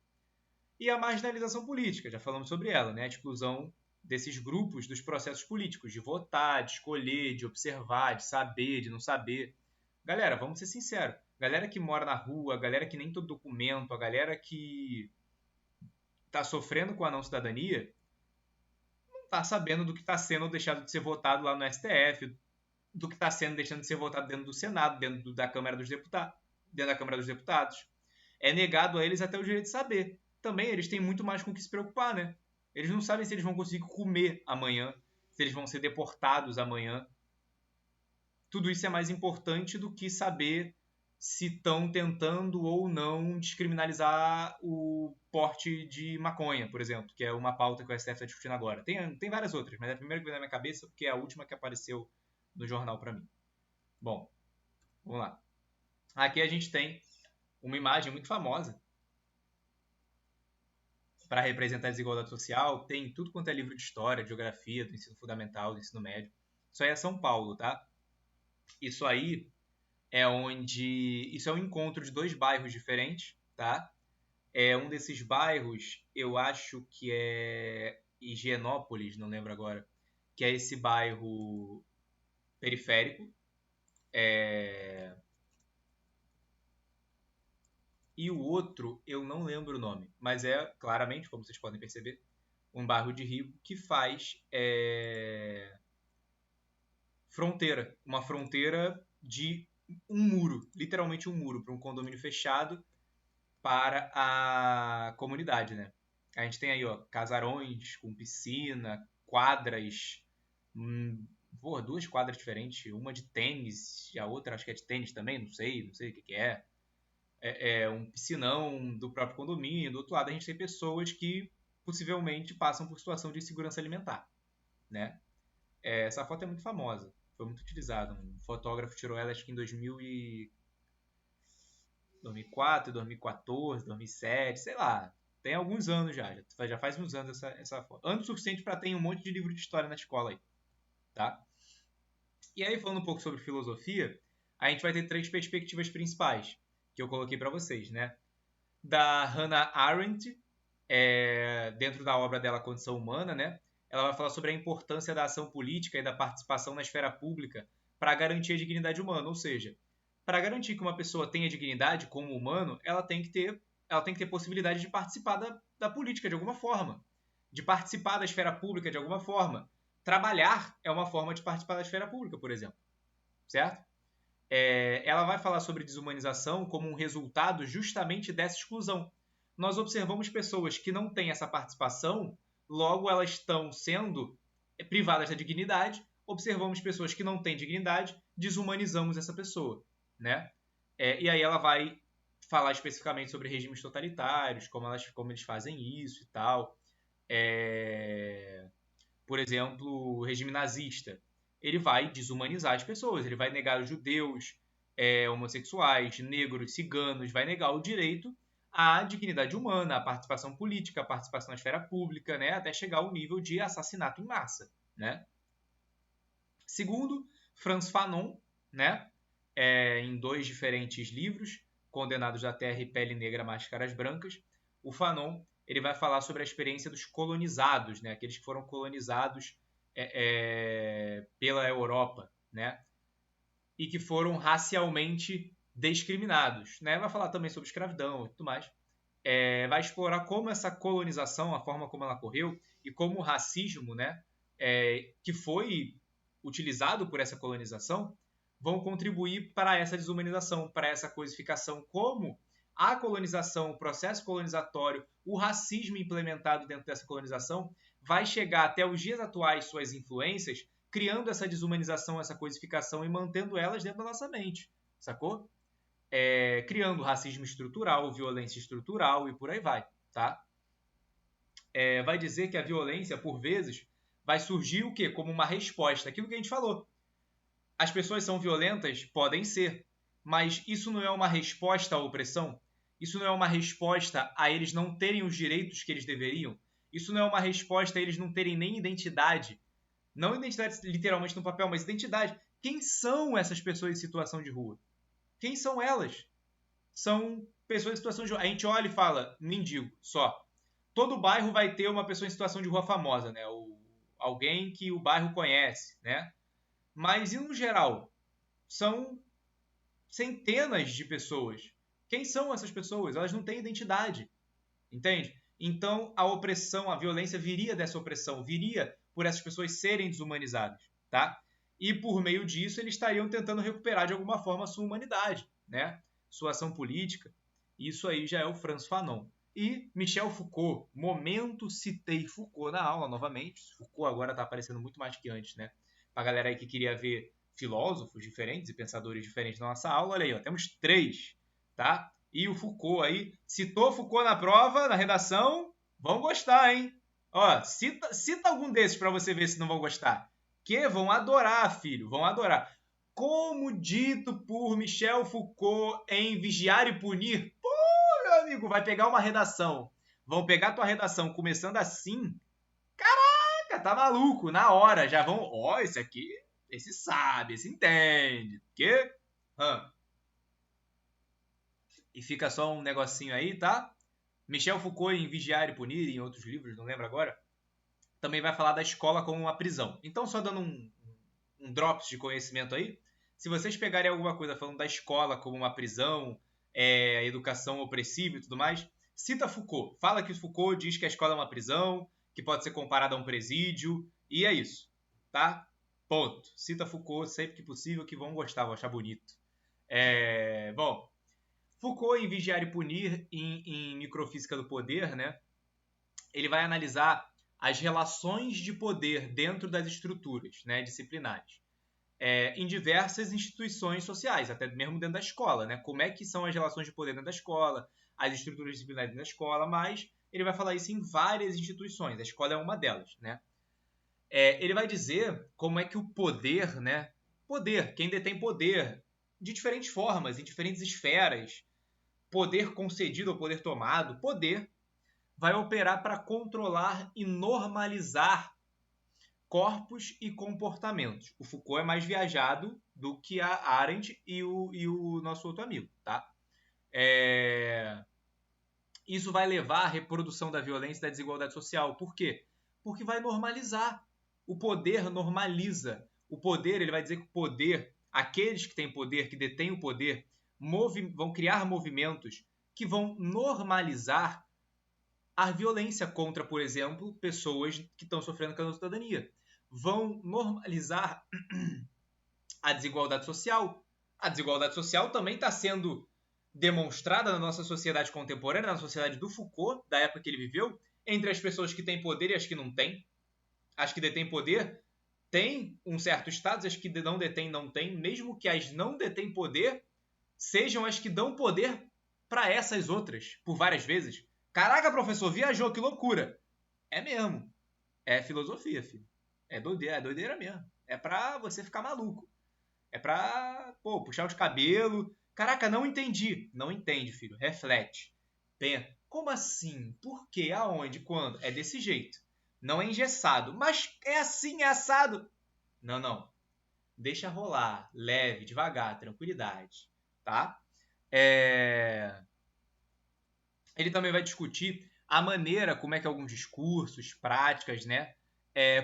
E a marginalização política, já falamos sobre ela, né? A exclusão desses grupos dos processos políticos, de votar, de escolher, de observar, de saber, de não saber. Galera, vamos ser sinceros. Galera que mora na rua, galera que nem tem documento, a galera que está sofrendo com a não cidadania, não está sabendo do que está sendo deixado de ser votado lá no STF, do que está sendo deixando de ser votado dentro do Senado, dentro da Câmara dos Deputados. É negado a eles até o direito de saber. Também eles têm muito mais com o que se preocupar, né? Eles não sabem se eles vão conseguir comer amanhã, se eles vão ser deportados amanhã. Tudo isso é mais importante do que saber se estão tentando ou não descriminalizar o porte de maconha, por exemplo, que é uma pauta que o STF está discutindo agora. Tem várias outras, mas é a primeira que veio na minha cabeça porque é a última que apareceu no jornal para mim. Bom, vamos lá. Aqui a gente tem uma imagem muito famosa para representar a desigualdade social. Tem tudo quanto é livro de história, de geografia, do ensino fundamental, do ensino médio. Isso aí é São Paulo, tá? Isso aí é onde... Isso é um encontro de dois bairros diferentes, tá? Um desses bairros, eu acho que é Higienópolis, não lembro agora, que é esse bairro periférico. E o outro, eu não lembro o nome, mas é claramente, como vocês podem perceber, um bairro de Rio que faz fronteira. Uma fronteira de um muro, literalmente um muro, para um condomínio fechado para a comunidade, né? A gente tem aí, ó, casarões com piscina, quadras, duas quadras diferentes, uma de tênis e a outra acho que é de tênis também, não sei o que é. Um piscinão do próprio condomínio. Do outro lado, a gente tem pessoas que possivelmente passam por situação de insegurança alimentar, né? Essa foto é muito famosa, foi muito utilizada. Um fotógrafo tirou ela, acho que em 2004, 2014, 2007, sei lá. Tem alguns anos já faz uns anos essa foto. Ano suficiente para ter um monte de livro de história na escola aí, tá? E aí, falando um pouco sobre filosofia, a gente vai ter 3 perspectivas principais que eu coloquei para vocês, né? Da Hannah Arendt, dentro da obra dela Condição Humana, né? Ela vai falar sobre a importância da ação política e da participação na esfera pública para garantir a dignidade humana, ou seja, para garantir que uma pessoa tenha dignidade como humano, ela tem que ter possibilidade de participar da política de alguma forma, de participar da esfera pública de alguma forma. Trabalhar é uma forma de participar da esfera pública, por exemplo, certo? Ela vai falar sobre desumanização como um resultado justamente dessa exclusão. Nós observamos pessoas que não têm essa participação, logo elas estão sendo privadas da dignidade. Observamos pessoas que não têm dignidade, desumanizamos essa pessoa, né? E aí ela vai falar especificamente sobre regimes totalitários, como eles fazem isso e tal. Por exemplo, o regime nazista. Ele vai desumanizar as pessoas, ele vai negar os judeus, homossexuais, negros, ciganos, vai negar o direito à dignidade humana, à participação política, à participação na esfera pública, né, até chegar ao nível de assassinato em massa, né? Segundo, Frantz Fanon, né, em 2 diferentes livros, Condenados da Terra e Pele Negra, Máscaras Brancas, o Fanon ele vai falar sobre a experiência dos colonizados, né, aqueles que foram colonizados pela Europa, né, e que foram racialmente discriminados, né? Vai falar também sobre escravidão e tudo mais. Vai explorar como essa colonização, a forma como ela ocorreu e como o racismo, né, que foi utilizado por essa colonização, vão contribuir para essa desumanização, para essa coisificação, como a colonização, o processo colonizatório, o racismo implementado dentro dessa colonização vai chegar até os dias atuais, suas influências, criando essa desumanização, essa coisificação e mantendo elas dentro da nossa mente, sacou? criando racismo estrutural, violência estrutural e por aí vai, tá? Vai dizer que a violência, por vezes, vai surgir o quê? Como uma resposta. Aquilo que a gente falou. As pessoas são violentas? Podem ser. Mas isso não é uma resposta à opressão? Isso não é uma resposta a eles não terem os direitos que eles deveriam? Isso não é uma resposta a eles não terem nem identidade? Não identidade literalmente no papel, mas identidade. Quem são essas pessoas em situação de rua? Quem são elas? São pessoas em situação de rua. A gente olha e fala, mendigo, só. Todo bairro vai ter uma pessoa em situação de rua famosa, né? Alguém que o bairro conhece, né? Mas, no geral, são centenas de pessoas. Quem são essas pessoas? Elas não têm identidade, entende? Então, a opressão, a violência viria dessa opressão, viria por essas pessoas serem desumanizadas, tá? E por meio disso, eles estariam tentando recuperar de alguma forma a sua humanidade, né? Sua ação política. Isso aí já é o Frantz Fanon. E Michel Foucault, momento citei Foucault na aula novamente. Foucault agora está aparecendo muito mais que antes, né? Pra galera aí que queria ver filósofos diferentes e pensadores diferentes na nossa aula, olha aí, ó, temos 3, tá? E o Foucault aí, citou Foucault na prova, na redação, vão gostar, hein? Ó, cita algum desses para você ver se não vão gostar. Que vão adorar, filho, vão adorar. Como dito por Michel Foucault em Vigiar e Punir, pô, meu amigo, vai pegar uma redação, vão pegar tua redação começando assim, caraca, tá maluco, na hora, já vão, ó, esse aqui, esse sabe, esse entende, que? E fica só um negocinho aí, tá? Michel Foucault em Vigiar e Punir, em outros livros, não lembro agora, também vai falar da escola como uma prisão. Então, só dando um drops de conhecimento aí, se vocês pegarem alguma coisa falando da escola como uma prisão, educação opressiva e tudo mais, cita Foucault. Fala que Foucault diz que a escola é uma prisão, que pode ser comparada a um presídio, e é isso, tá? Ponto. Cita Foucault sempre que possível, que vão gostar, vão achar bonito. Bom, Foucault, em Vigiar e Punir, em Microfísica do Poder, né, ele vai analisar as relações de poder dentro das estruturas, né, disciplinares, em diversas instituições sociais, até mesmo dentro da escola. Né, como é que são as relações de poder dentro da escola, as estruturas disciplinares dentro da escola, mas ele vai falar isso em várias instituições. A escola é uma delas. Né? Ele vai dizer como é que o poder, né, poder, quem detém poder, de diferentes formas, em diferentes esferas, poder concedido ou poder tomado, poder vai operar para controlar e normalizar corpos e comportamentos. O Foucault é mais viajado do que a Arendt e o nosso outro amigo, tá? Isso vai levar à reprodução da violência e da desigualdade social. Por quê? Porque vai normalizar. O poder normaliza. O poder, ele vai dizer que o poder, aqueles que têm poder, que detêm o poder, vão criar movimentos que vão normalizar a violência contra, por exemplo, pessoas que estão sofrendo com a cidadania. Vão normalizar a desigualdade social. A desigualdade social também está sendo demonstrada na nossa sociedade contemporânea, na sociedade do Foucault, da época que ele viveu, entre as pessoas que têm poder e as que não têm. As que detêm poder têm um certo status, as que não detêm não têm, mesmo que as não detêm poder sejam as que dão poder para essas outras, por várias vezes. Caraca, professor, viajou, que loucura. É mesmo. É filosofia, filho. É doideira mesmo. É pra você ficar maluco. É pra, puxar os cabelos. Caraca, não entendi. Não entende, filho. Reflete. Pensa. Como assim? Por quê? Aonde? Quando? É desse jeito. Não é engessado. Mas é assim, é assado. Não. Deixa rolar. Leve, devagar, tranquilidade. Tá? Ele também vai discutir a maneira como é que alguns discursos, práticas, né,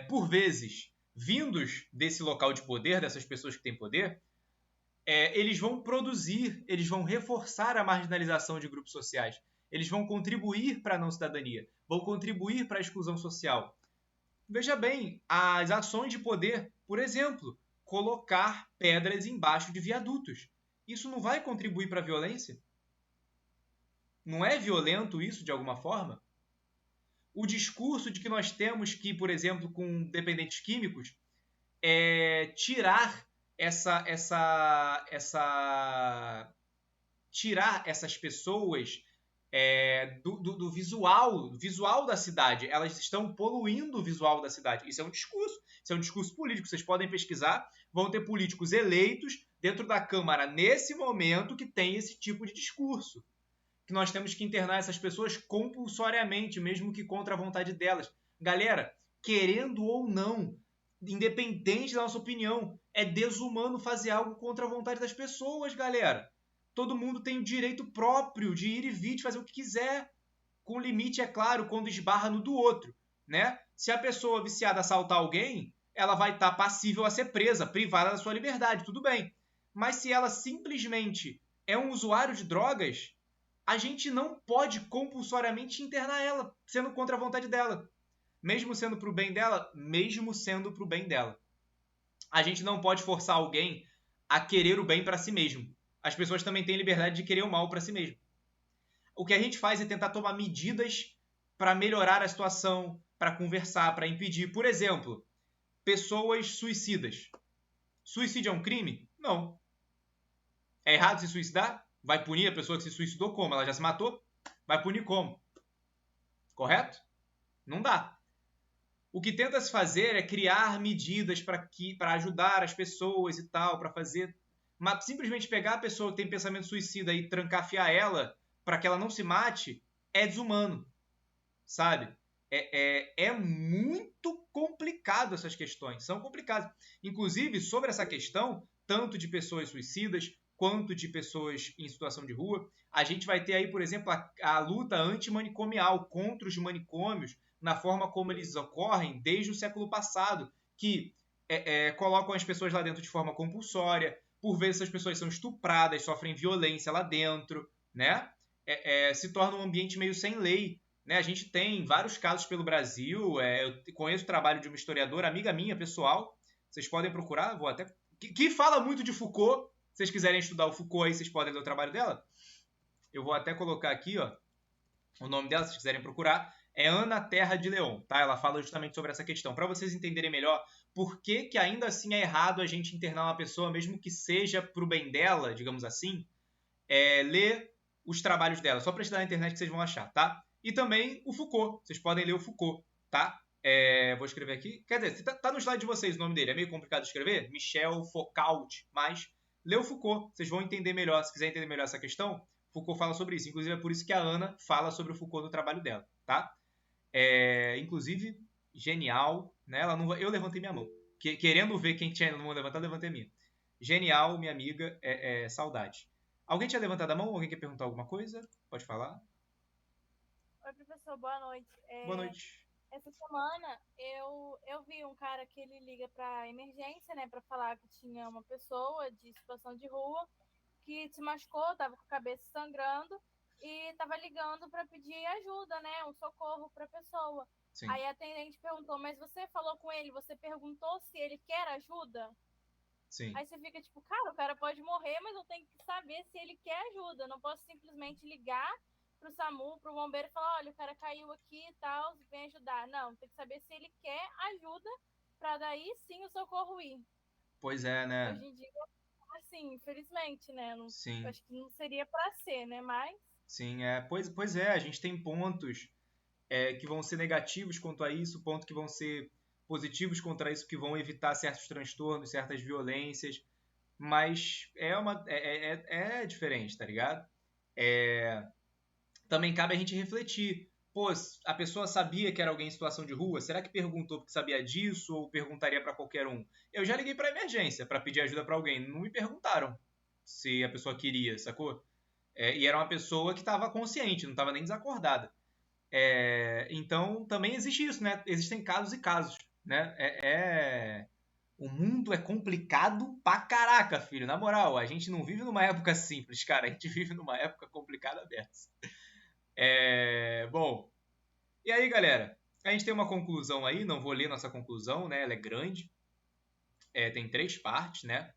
por vezes, vindos desse local de poder, dessas pessoas que têm poder, eles vão produzir, eles vão reforçar a marginalização de grupos sociais, eles vão contribuir para a não cidadania, vão contribuir para a exclusão social. Veja bem, as ações de poder, por exemplo, colocar pedras embaixo de viadutos. Isso não vai contribuir para a violência? Não é violento isso de alguma forma? O discurso de que nós temos que, por exemplo, com dependentes químicos, tirar essa tirar essas pessoas do visual da cidade. Elas estão poluindo o visual da cidade. Isso é um discurso político. Vocês podem pesquisar, vão ter políticos eleitos dentro da Câmara nesse momento que tem esse tipo de discurso. Que nós temos que internar essas pessoas compulsoriamente, mesmo que contra a vontade delas. Galera, querendo ou não, independente da nossa opinião, é desumano fazer algo contra a vontade das pessoas, galera. Todo mundo tem o direito próprio de ir e vir, de fazer o que quiser. Com limite, é claro, quando esbarra no do outro, né? Se a pessoa viciada assaltar alguém, ela vai estar passível a ser presa, privada da sua liberdade, tudo bem. Mas se ela simplesmente é um usuário de drogas, a gente não pode compulsoriamente internar ela, sendo contra a vontade dela. Mesmo sendo pro bem dela, mesmo sendo pro bem dela. A gente não pode forçar alguém a querer o bem para si mesmo. As pessoas também têm liberdade de querer o mal para si mesmo. O que a gente faz é tentar tomar medidas para melhorar a situação, para conversar, para impedir. Por exemplo, pessoas suicidas. Suicídio é um crime? Não. É errado se suicidar? Vai punir a pessoa que se suicidou como? Ela já se matou? Vai punir como? Correto? Não dá. O que tenta se fazer é criar medidas para ajudar as pessoas e tal, para fazer... Mas simplesmente pegar a pessoa que tem pensamento suicida e trancafiar ela para que ela não se mate é desumano, sabe? É muito complicado essas questões, são complicadas. Inclusive, sobre essa questão, tanto de pessoas suicidas quanto de pessoas em situação de rua, a gente vai ter aí, por exemplo, a luta antimanicomial contra os manicômios, na forma como eles ocorrem desde o século passado, que colocam as pessoas lá dentro de forma compulsória, por vezes essas pessoas são estupradas, sofrem violência lá dentro, né? Se torna um ambiente meio sem lei, né? A gente tem vários casos pelo Brasil, eu conheço o trabalho de uma historiadora, amiga minha, pessoal, vocês podem procurar, vou até... que fala muito de Foucault, se vocês quiserem estudar o Foucault aí, vocês podem ler o trabalho dela. Eu vou até colocar aqui, ó, o nome dela, se vocês quiserem procurar, é Ana Terra de Leon, tá? Ela fala justamente sobre essa questão, para vocês entenderem melhor por que ainda assim é errado a gente internar uma pessoa, mesmo que seja pro bem dela, digamos assim, ler os trabalhos dela, só para estudar na internet que vocês vão achar, tá? E também o Foucault, vocês podem ler o Foucault, tá? Vou escrever aqui, quer dizer, tá no slide de vocês o nome dele, é meio complicado de escrever, Michel Foucault, mas lê o Foucault, vocês vão entender melhor, se quiser entender melhor essa questão, Foucault fala sobre isso, inclusive é por isso que a Ana fala sobre o Foucault no trabalho dela, tá? Inclusive, genial, né? Eu levantei minha mão, querendo ver quem tinha não levantado, levantei a minha. Genial, minha amiga, saudade. Alguém tinha levantado a mão? Alguém quer perguntar alguma coisa? Pode falar. Oi, professor, boa noite. Boa noite. Essa semana eu vi um cara que ele liga para emergência, né, para falar que tinha uma pessoa de situação de rua que se machucou, estava com a cabeça sangrando e estava ligando para pedir ajuda, né, um socorro para a pessoa. Sim. Aí a atendente perguntou, mas você falou com ele, você perguntou se ele quer ajuda? Sim. Aí você fica tipo, cara, o cara pode morrer, mas eu tenho que saber se ele quer ajuda. Eu não posso simplesmente ligar pro SAMU, pro bombeiro e falar, olha, o cara caiu aqui e tal, vem ajudar. Não, tem que saber se ele quer ajuda para daí sim o socorro ir. Pois é, né? Hoje em dia, assim, infelizmente, né? Sim. Acho que não seria para ser, né? Mas... Sim, pois é, a gente tem pontos que vão ser negativos quanto a isso, pontos que vão ser positivos contra isso, que vão evitar certos transtornos, certas violências, mas é diferente, tá ligado? Também cabe a gente refletir. Pô, a pessoa sabia que era alguém em situação de rua? Será que perguntou porque sabia disso ou perguntaria para qualquer um? Eu já liguei para emergência para pedir ajuda para alguém. Não me perguntaram se a pessoa queria, sacou? E era uma pessoa que estava consciente, não estava nem desacordada. Então, também existe isso, né? Existem casos e casos, né? O mundo é complicado pra caraca, filho. Na moral, a gente não vive numa época simples, cara. A gente vive numa época complicada dessa. Bom, e aí, galera? A gente tem uma conclusão aí, não vou ler nossa conclusão, né? Ela é grande. Tem 3 partes, né?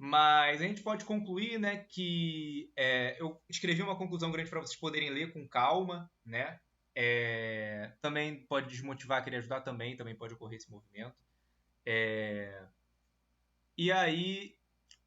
Mas a gente pode concluir, né, que eu escrevi uma conclusão grande para vocês poderem ler com calma, né? Também pode desmotivar, querer ajudar também pode ocorrer esse movimento. E aí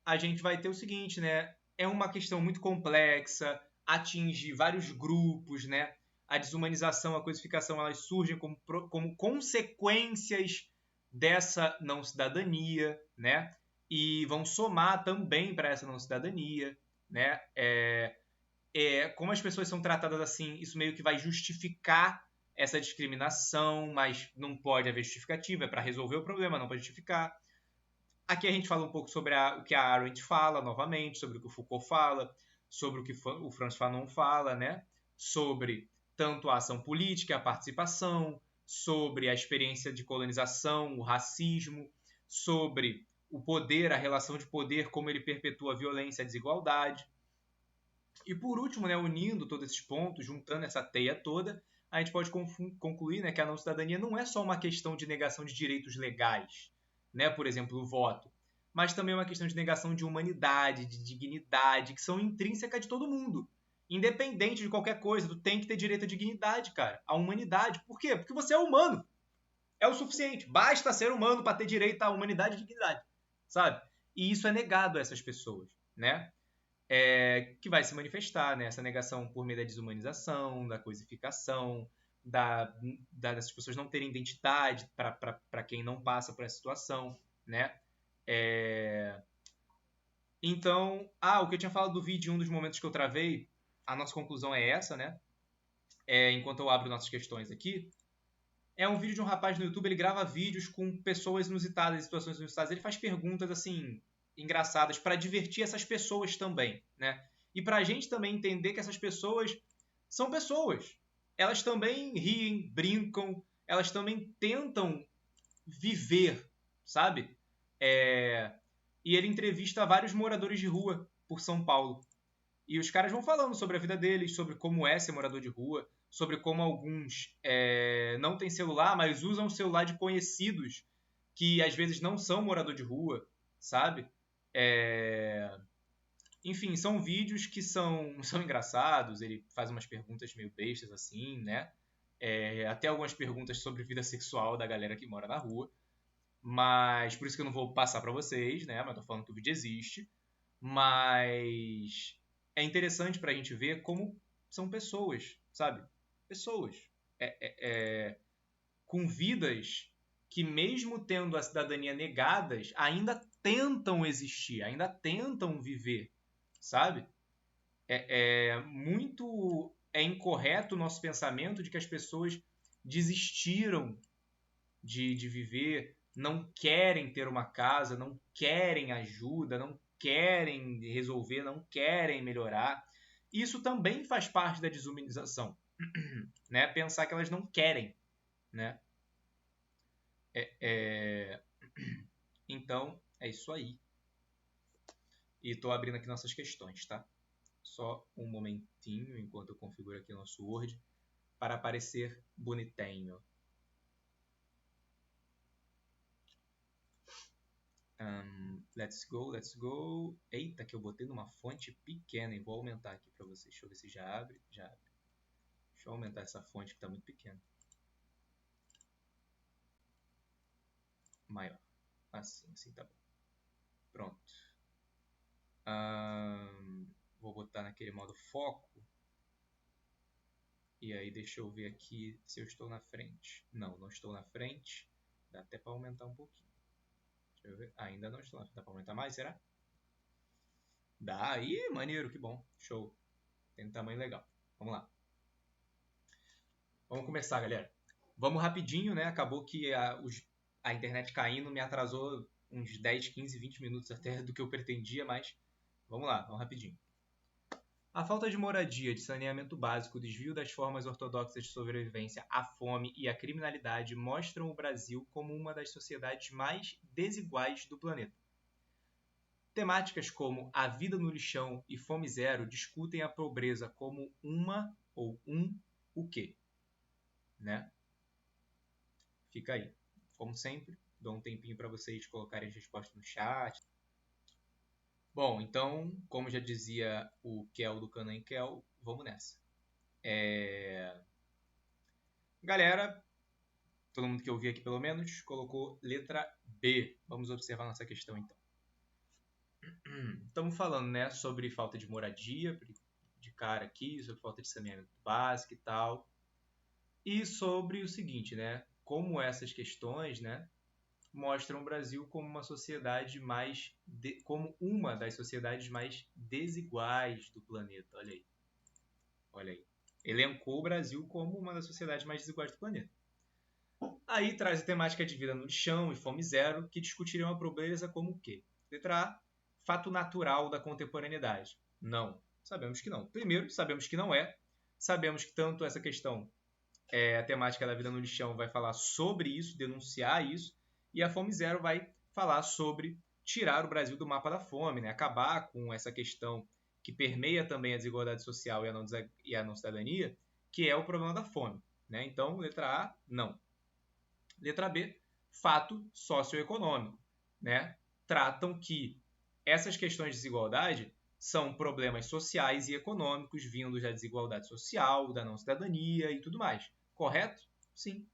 a gente vai ter o seguinte, né? é uma questão muito complexa, atinge vários grupos, né? A desumanização, a coisificação, elas surgem como consequências dessa não cidadania, né? E vão somar também para essa não cidadania, né? Como as pessoas são tratadas assim, isso meio que vai justificar essa discriminação, mas não pode haver justificativa, é para resolver o problema, não para justificar. Aqui a gente fala um pouco sobre o que a Arendt fala, novamente, sobre o que o Foucault fala, sobre o que o Frantz Fanon fala, né? Sobre tanto a ação política, a participação, sobre a experiência de colonização, o racismo, sobre o poder, a relação de poder, como ele perpetua a violência e a desigualdade. E por último, né, unindo todos esses pontos, juntando essa teia toda, a gente pode concluir, né, que a não cidadania não é só uma questão de negação de direitos legais, né, por exemplo, o voto, mas também é uma questão de negação de humanidade, de dignidade, que são intrínsecas de todo mundo. Independente de qualquer coisa, tu tem que ter direito à dignidade, cara, à humanidade. Por quê? Porque você é humano. É o suficiente. Basta ser humano para ter direito à humanidade e dignidade, sabe? E isso é negado a essas pessoas, né? Que vai se manifestar, né? Essa negação por meio da desumanização, da coisificação, dessas pessoas não terem identidade para quem não passa por essa situação, né? Então, o que eu tinha falado do vídeo, um dos momentos que eu travei, a nossa conclusão é essa, né? Enquanto eu abro nossas questões aqui, é um vídeo de um rapaz no YouTube, ele grava vídeos com pessoas inusitadas, em situações inusitadas, ele faz perguntas, assim, engraçadas para divertir essas pessoas também, né? E para a gente também entender que essas pessoas são pessoas. Elas também riem, brincam, elas também tentam viver, sabe? E ele entrevista vários moradores de rua por São Paulo. E os caras vão falando sobre a vida deles, sobre como é ser morador de rua, sobre como alguns não têm celular, mas usam o celular de conhecidos que às vezes não são morador de rua, sabe? Enfim, são vídeos que são engraçados, ele faz umas perguntas meio bestas assim, né? Até algumas perguntas sobre vida sexual da galera que mora na rua, mas por isso que eu não vou passar para vocês, né? Mas tô falando que o vídeo existe, mas é interessante pra gente ver como são pessoas, sabe? Pessoas com vidas que, mesmo tendo a cidadania negadas, ainda tentam existir, ainda tentam viver, sabe? Muito incorreto o nosso pensamento de que as pessoas desistiram de viver, não querem ter uma casa, não querem ajuda, não querem resolver, não querem melhorar. Isso também faz parte da desumanização, né? Pensar que elas não querem, né? Então, é isso aí. E estou abrindo aqui nossas questões, tá? Só um momentinho enquanto eu configuro aqui o nosso Word para aparecer bonitinho. Let's go. Eita, que eu botei numa fonte pequena e vou aumentar aqui para vocês. Deixa eu ver se já abre. Já abre. Deixa eu aumentar essa fonte que está muito pequena. Maior. Assim tá bom. Pronto. Vou botar naquele modo foco. E aí deixa eu ver aqui se eu estou na frente. Não estou na frente. Dá até para aumentar um pouquinho. Deixa eu ver. Ainda não estou na frente. Dá para aumentar mais, será? Dá. Ih, maneiro, que bom. Show. Tem um tamanho legal. Vamos lá. Vamos começar, galera. Vamos rapidinho, né? Acabou que a internet caindo me atrasou uns 10, 15, 20 minutos até do que eu pretendia, mas vamos lá, vamos rapidinho. A falta de moradia, de saneamento básico, o desvio das formas ortodoxas de sobrevivência, a fome e a criminalidade mostram o Brasil como uma das sociedades mais desiguais do planeta. Temáticas como a vida no lixão e fome zero discutem a pobreza como uma ou o quê? Né? Fica aí. Como sempre, dou um tempinho para vocês colocarem as respostas no chat. Bom, então, como já dizia o Kel do Canan e Kel, vamos nessa. Galera, todo mundo que eu vi aqui pelo menos, colocou letra B. Vamos observar nossa questão então. Estamos falando, né, sobre falta de moradia, de cara aqui, sobre falta de saneamento básico e tal. E sobre o seguinte, né, como essas questões, né, mostram o Brasil como uma sociedade como uma das sociedades mais desiguais do planeta. Olha aí. Olha aí. Elencou o Brasil como uma das sociedades mais desiguais do planeta. Aí traz a temática de vida no lixão e fome zero, que discutiriam a pobreza como o quê? Letra A, fato natural da contemporaneidade. Não. Sabemos que não. Primeiro, sabemos que não é. Sabemos que tanto essa questão, a temática da vida no lixão, vai falar sobre isso, denunciar isso, e a fome zero vai falar sobre tirar o Brasil do mapa da fome, né? Acabar com essa questão que permeia também a desigualdade social e a não cidadania, que é o problema da fome. Né? Então, letra A, não. Letra B, fato socioeconômico. Né? Tratam que essas questões de desigualdade são problemas sociais e econômicos vindos da desigualdade social, da não cidadania e tudo mais. Correto? Sim,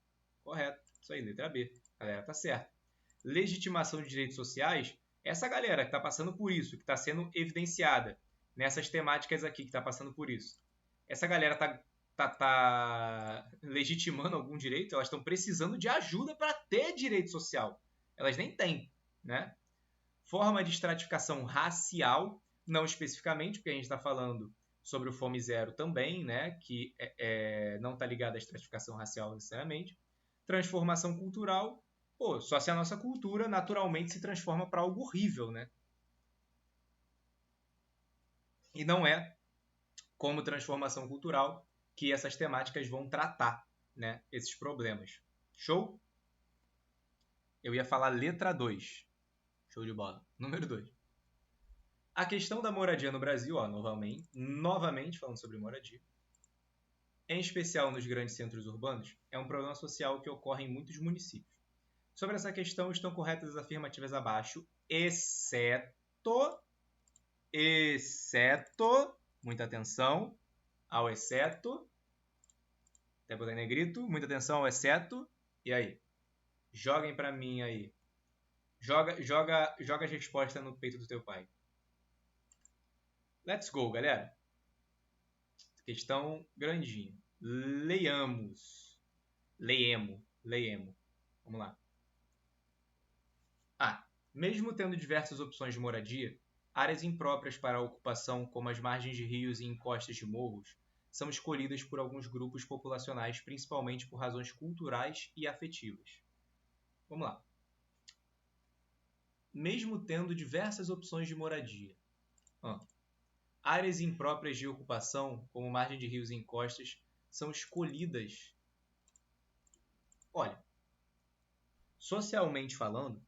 correto. Isso aí, letra B. A galera tá certa. Legitimação de direitos sociais, essa galera que está passando por isso, que está sendo evidenciada nessas temáticas aqui, que está passando por isso, essa galera tá legitimando algum direito, elas estão precisando de ajuda para ter direito social. Elas nem têm, né? Forma de estratificação racial, não especificamente, porque a gente está falando sobre o Fome Zero também, né? Que não está ligado à estratificação racial necessariamente. Transformação cultural, pô, só se a nossa cultura naturalmente se transforma para algo horrível, né? E não é como transformação cultural que essas temáticas vão tratar, né, esses problemas. Show? Eu ia falar letra 2. Show de bola. Número 2. A questão da moradia no Brasil, ó, novamente falando sobre moradia, em especial nos grandes centros urbanos, é um problema social que ocorre em muitos municípios. Sobre essa questão estão corretas as afirmativas abaixo, exceto, muita atenção ao exceto, até botar em negrito, muita atenção ao exceto, e aí? Joguem pra mim aí. Joga as respostas no peito do teu pai. Let's go, galera. Questão grandinha. Leiamos. Vamos lá. Mesmo tendo diversas opções de moradia, áreas impróprias para a ocupação, como as margens de rios e encostas de morros, são escolhidas por alguns grupos populacionais, principalmente por razões culturais e afetivas. Vamos lá. Mesmo tendo diversas opções de moradia, áreas impróprias de ocupação, como margem de rios e encostas, são escolhidas. Olha, socialmente falando,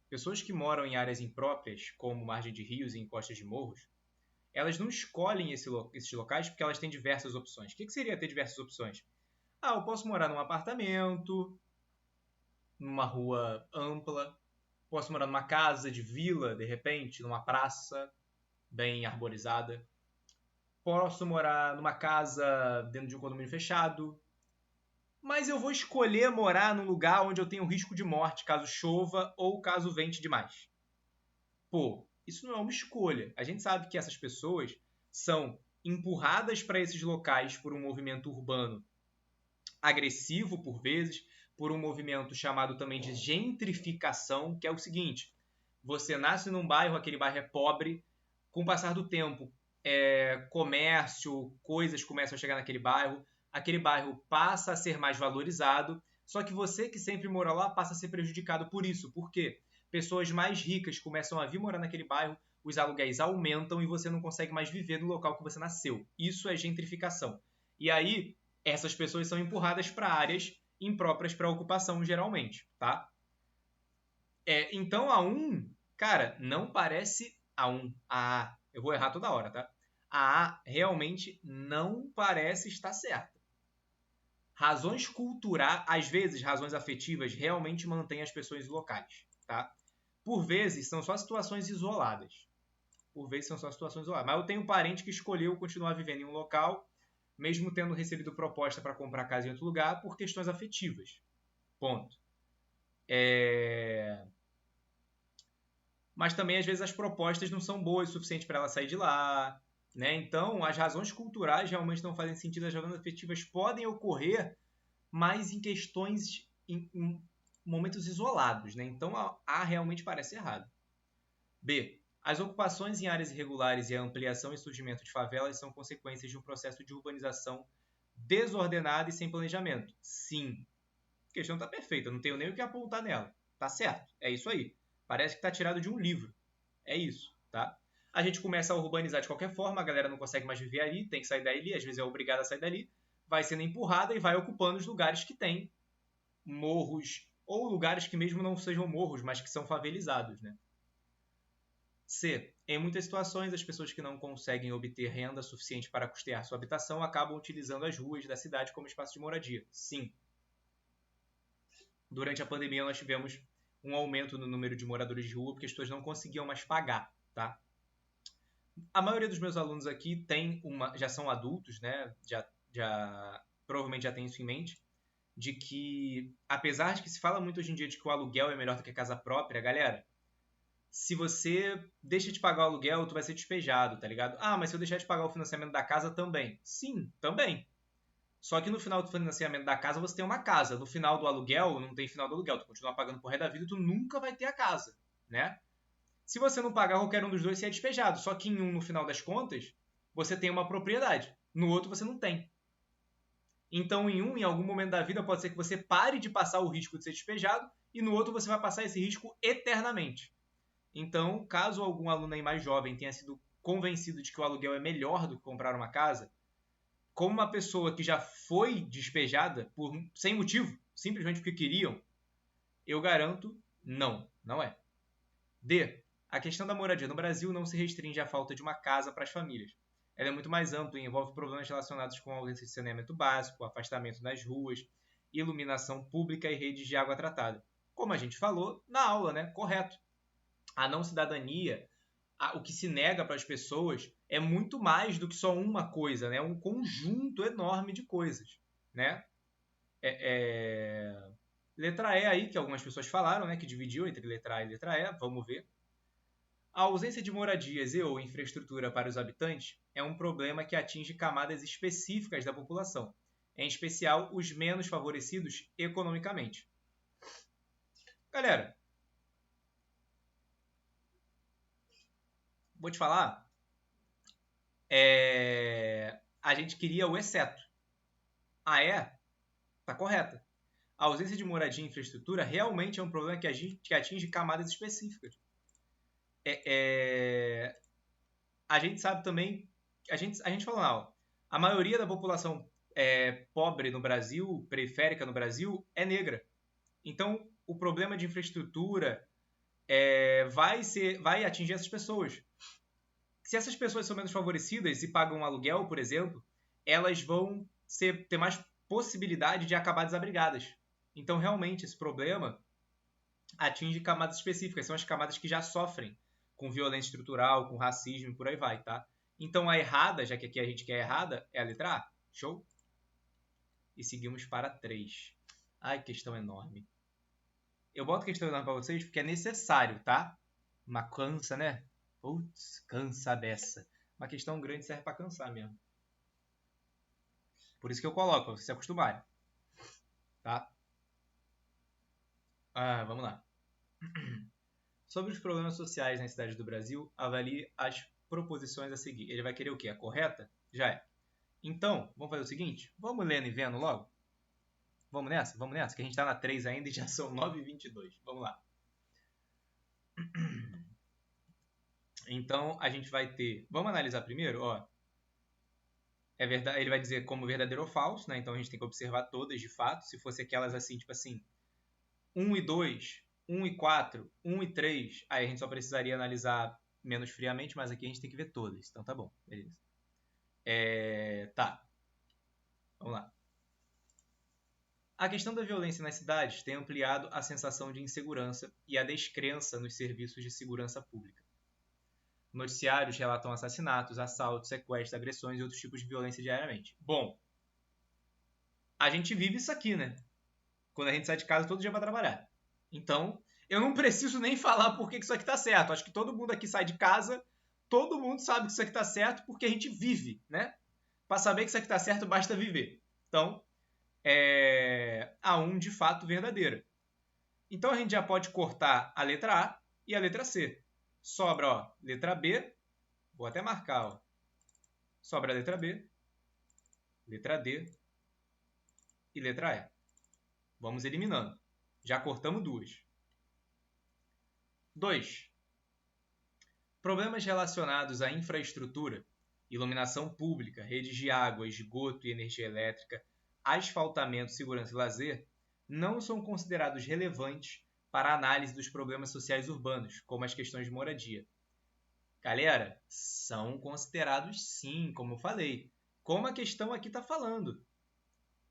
pessoas que moram em áreas impróprias, como margem de rios e encostas de morros, elas não escolhem esses locais porque elas têm diversas opções. O que seria ter diversas opções? Eu posso morar num apartamento, numa rua ampla, posso morar numa casa de vila, de repente, numa praça bem arborizada. Posso morar numa casa dentro de um condomínio fechado. Mas eu vou escolher morar num lugar onde eu tenho risco de morte caso chova ou caso vente demais. Pô, isso não é uma escolha. A gente sabe que essas pessoas são empurradas para esses locais por um movimento urbano agressivo, por vezes, por um movimento chamado também de gentrificação, que é o seguinte: você nasce num bairro, aquele bairro é pobre, com o passar do tempo, comércio, coisas começam a chegar naquele bairro passa a ser mais valorizado, só que você que sempre mora lá passa a ser prejudicado por isso. Por quê? Pessoas mais ricas começam a vir morar naquele bairro, os aluguéis aumentam e você não consegue mais viver no local que você nasceu. Isso é gentrificação. E aí, essas pessoas são empurradas para áreas impróprias para ocupação, geralmente, tá? Então, a 1, cara, não parece A1. A eu vou errar toda hora, tá? A A realmente não parece estar certa. Razões culturais, às vezes razões afetivas, realmente mantêm as pessoas locais, tá? Por vezes são só situações isoladas. Mas eu tenho um parente que escolheu continuar vivendo em um local, mesmo tendo recebido proposta para comprar casa em outro lugar, por questões afetivas. Ponto. mas também às vezes as propostas não são boas o suficiente para ela sair de lá, né? Então, as razões culturais realmente não fazem sentido, as razões afetivas podem ocorrer, mas em questões, em momentos isolados, né? Então, A realmente parece errado. B. As ocupações em áreas irregulares e a ampliação e surgimento de favelas são consequências de um processo de urbanização desordenada e sem planejamento. Sim. A questão está perfeita, não tenho nem o que apontar nela. Tá certo, é isso aí. Parece que está tirado de um livro. É isso, tá? A gente começa a urbanizar de qualquer forma, a galera não consegue mais viver ali, tem que sair dali, às vezes é obrigada a sair dali, vai sendo empurrada e vai ocupando os lugares que tem morros, ou lugares que mesmo não sejam morros, mas que são favelizados, né? C. Em muitas situações, as pessoas que não conseguem obter renda suficiente para custear sua habitação acabam utilizando as ruas da cidade como espaço de moradia. Sim. Durante a pandemia, nós tivemos um aumento no número de moradores de rua porque as pessoas não conseguiam mais pagar, tá? A maioria dos meus alunos aqui já são adultos, né? Provavelmente já tem isso em mente, de que, apesar de que se fala muito hoje em dia de que o aluguel é melhor do que a casa própria, galera, se você deixa de pagar o aluguel, tu vai ser despejado, tá ligado? Ah, mas se eu deixar de pagar o financiamento da casa também. Sim, também. Só que no final do financiamento da casa você tem uma casa. No final do aluguel, não tem final do aluguel. Tu continua pagando por resto da vida e tu nunca vai ter a casa, né? Se você não pagar qualquer um dos dois, você é despejado. Só que em um, no final das contas, você tem uma propriedade. No outro, você não tem. Então, em algum momento da vida, pode ser que você pare de passar o risco de ser despejado e no outro você vai passar esse risco eternamente. Então, caso algum aluno aí mais jovem tenha sido convencido de que o aluguel é melhor do que comprar uma casa, como uma pessoa que já foi despejada sem motivo, simplesmente porque queriam, eu garanto, não é. D. A questão da moradia no Brasil não se restringe à falta de uma casa para as famílias. Ela é muito mais ampla e envolve problemas relacionados com a ausência de saneamento básico, afastamento nas ruas, iluminação pública e redes de água tratada. Como a gente falou na aula, né? Correto. A não cidadania, o que se nega para as pessoas é muito mais do que só uma coisa, né? É um conjunto enorme de coisas, né? Letra E aí, que algumas pessoas falaram, né? Que dividiu entre letra A e letra E, vamos ver. A ausência de moradias e ou infraestrutura para os habitantes é um problema que atinge camadas específicas da população, em especial os menos favorecidos economicamente. Galera, vou te falar, a gente queria o exceto. A E está correta. A ausência de moradia e infraestrutura realmente é um problema que atinge camadas específicas. A gente sabe também, a gente falou, não, a maioria da população pobre no Brasil, periférica no Brasil, é negra. Então, o problema de infraestrutura vai atingir essas pessoas. Se essas pessoas são menos favorecidas e pagam um aluguel, por exemplo, elas vão ter mais possibilidade de acabar desabrigadas. Então, realmente, esse problema atinge camadas específicas. São as camadas que já sofrem com violência estrutural, com racismo e por aí vai, tá? Então, a errada, já que aqui a gente quer a errada, é a letra A. Show? E seguimos para 3. Ai, questão enorme. Eu boto questão enorme para vocês porque é necessário, tá? Uma cansa, né? Putz, cansa dessa. Uma questão grande serve para cansar mesmo. Por isso que eu coloco, para vocês se acostumarem. Tá? Vamos lá. Sobre os problemas sociais nas cidades do Brasil, avalie as proposições a seguir. Ele vai querer o quê? A correta? Já é. Então, vamos fazer o seguinte? Vamos lendo e vendo logo? Vamos nessa? Vamos nessa? Que a gente está na 3 ainda e já são 9h22. Vamos lá. Então, a gente vai ter... Vamos analisar primeiro? Ó, é verdade, ele vai dizer como verdadeiro ou falso, né? Então, a gente tem que observar todas de fato. Se fosse aquelas assim, tipo assim, 1 e 2, 1 e 4, 1 e 3, aí a gente só precisaria analisar menos friamente, mas aqui a gente tem que ver todas. Então, tá bom. Beleza. Tá. Vamos lá. A questão da violência nas cidades tem ampliado a sensação de insegurança e a descrença nos serviços de segurança pública. Noticiários relatam assassinatos, assaltos, sequestros, agressões e outros tipos de violência diariamente. Bom, a gente vive isso aqui, né? Quando a gente sai de casa todo dia para trabalhar. Então, Eu não preciso nem falar por que isso aqui está certo. Acho que todo mundo aqui sai de casa, todo mundo sabe que isso aqui está certo porque a gente vive, né? Para saber que isso aqui está certo, basta viver. Então, é a 1 de fato verdadeira. Então, a gente já pode cortar a letra A e a letra C. Sobra, ó, letra B. Vou até marcar, ó. Sobra a letra B, letra D e letra E. Vamos eliminando. Já cortamos 2. 2. Problemas relacionados à infraestrutura, iluminação pública, redes de água, esgoto e energia elétrica, asfaltamento, segurança e lazer, não são considerados relevantes para a análise dos problemas sociais urbanos, como as questões de moradia. Galera, são considerados sim, como eu falei. Como a questão aqui está falando.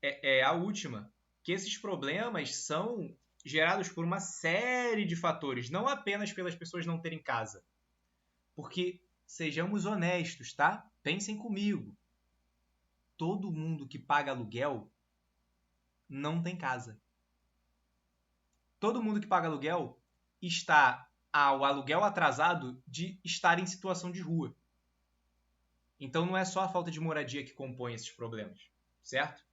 É a última. Que esses problemas são gerados por uma série de fatores, não apenas pelas pessoas não terem casa. Porque, sejamos honestos, tá? Pensem comigo. Todo mundo que paga aluguel não tem casa. Todo mundo que paga aluguel está ao aluguel atrasado de estar em situação de rua. Então não é só a falta de moradia que compõe esses problemas, certo?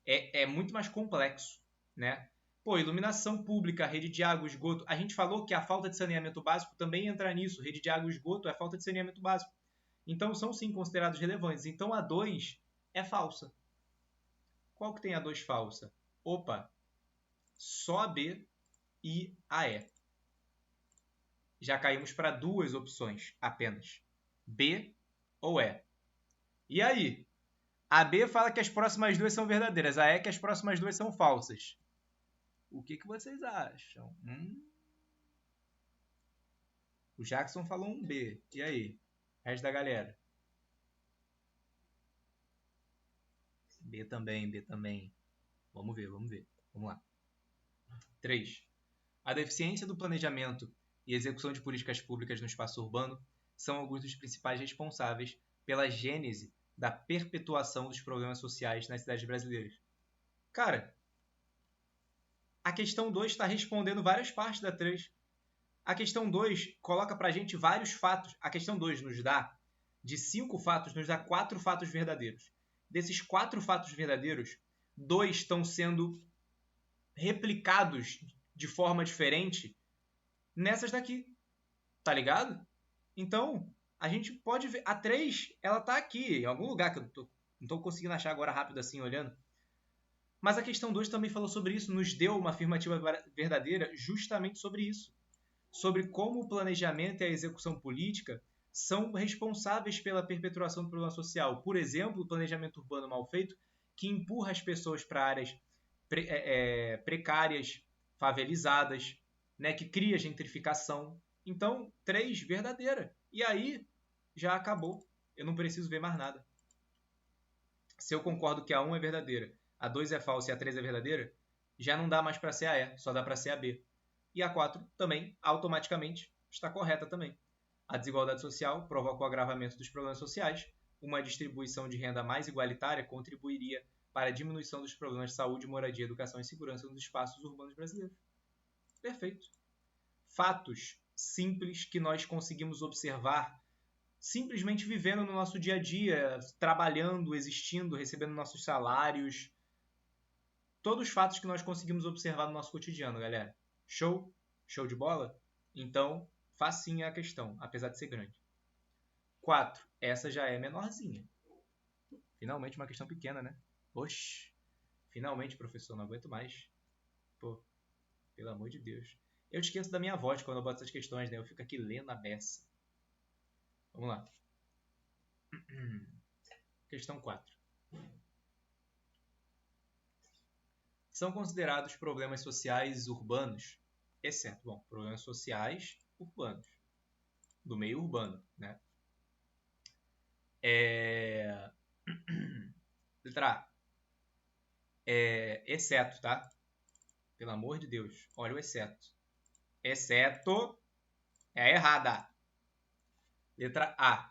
É muito mais complexo, né? Pô, iluminação pública, rede de água, esgoto. A gente falou que a falta de saneamento básico também entra nisso. Rede de água e esgoto é falta de saneamento básico. Então são sim considerados relevantes. Então a 2 é falsa. Qual que tem a 2 falsa? Opa, só a B e a E. Já caímos para 2 opções apenas. B ou E. E aí? A B fala que as próximas 2 são verdadeiras. A E que as próximas 2 são falsas. O que vocês acham? O Jackson falou um B. E aí? O resto da galera? B também, B também. Vamos ver. Vamos lá. 3. A deficiência do planejamento e execução de políticas públicas no espaço urbano são alguns dos principais responsáveis pela gênese da perpetuação dos problemas sociais nas cidades brasileiras. Cara, a questão 2 está respondendo várias partes da 3. A questão 2 coloca pra gente vários fatos. A questão 2 nos dá, de 5 fatos, nos dá 4 fatos verdadeiros. Desses 4 fatos verdadeiros, 2 estão sendo replicados de forma diferente nessas daqui. Tá ligado? Então, a gente pode ver. A 3, ela tá aqui, em algum lugar que eu não tô conseguindo achar agora rápido assim, olhando. Mas a questão 2 também falou sobre isso, nos deu uma afirmativa verdadeira justamente sobre isso. Sobre como o planejamento e a execução política são responsáveis pela perpetuação do problema social. Por exemplo, o planejamento urbano mal feito, que empurra as pessoas para áreas precárias, favelizadas, né, que cria gentrificação. Então, 3, verdadeira. E aí, já acabou. Eu não preciso ver mais nada. Se eu concordo que a 1 é verdadeira, a 2 é falsa e a 3 é verdadeira, já não dá mais para ser a E, só dá para ser a B. E a 4 também, automaticamente, está correta também. A desigualdade social provoca o agravamento dos problemas sociais. Uma distribuição de renda mais igualitária contribuiria para a diminuição dos problemas de saúde, moradia, educação e segurança nos espaços urbanos brasileiros. Perfeito. Fatos simples que nós conseguimos observar simplesmente vivendo no nosso dia a dia, trabalhando, existindo, recebendo nossos salários. Todos os fatos que nós conseguimos observar no nosso cotidiano, galera. Show? Show de bola? Então, facinha a questão, apesar de ser grande. 4. Essa já é menorzinha. Finalmente uma questão pequena, né? Oxi. Finalmente, professor, não aguento mais. Pô, pelo amor de Deus. Eu esqueço da minha voz quando eu boto essas questões, né? Eu fico aqui lendo a beça. Vamos lá. Questão 4. São considerados problemas sociais urbanos, exceto, bom, problemas sociais urbanos, do meio urbano, né? Letra A. Exceto, tá? Pelo amor de Deus, olha o exceto. Exceto é errada. Letra A.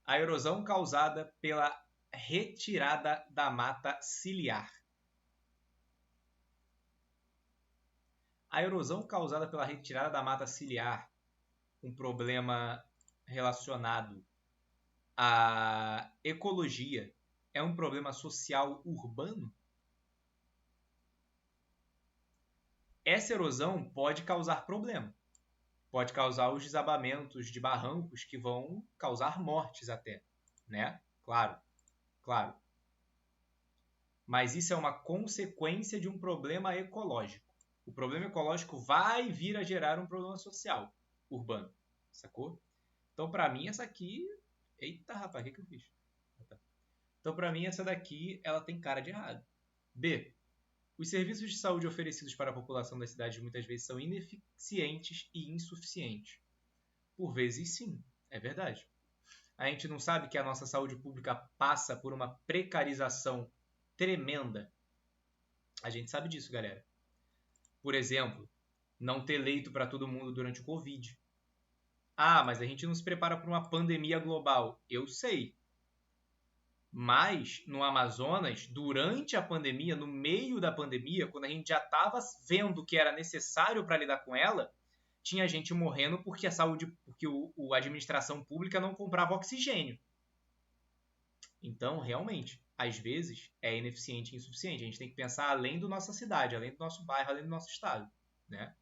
A erosão causada pela retirada da mata ciliar. A erosão causada pela retirada da mata ciliar, um problema relacionado à ecologia, é um problema social urbano? Essa erosão pode causar problema. Pode causar os desabamentos de barrancos que vão causar mortes até, né? Claro, claro. Mas isso é uma consequência de um problema ecológico. O problema ecológico vai vir a gerar um problema social urbano, sacou? Então, para mim, essa aqui... Eita, rapaz, o que eu fiz? Então, para mim, essa daqui, ela tem cara de errado. B. Os serviços de saúde oferecidos para a população das cidades muitas vezes são ineficientes e insuficientes. Por vezes, sim, é verdade. A gente não sabe que a nossa saúde pública passa por uma precarização tremenda. A gente sabe disso, galera. Por exemplo, não ter leito para todo mundo durante o Covid. Ah, mas a gente não se prepara para uma pandemia global. Eu sei. Mas no Amazonas, durante a pandemia, no meio da pandemia, quando a gente já estava vendo que era necessário para lidar com ela, tinha gente morrendo porque a administração pública não comprava oxigênio. Então, realmente, às vezes é ineficiente e insuficiente. A gente tem que pensar além da nossa cidade, além do nosso bairro, além do nosso estado, né?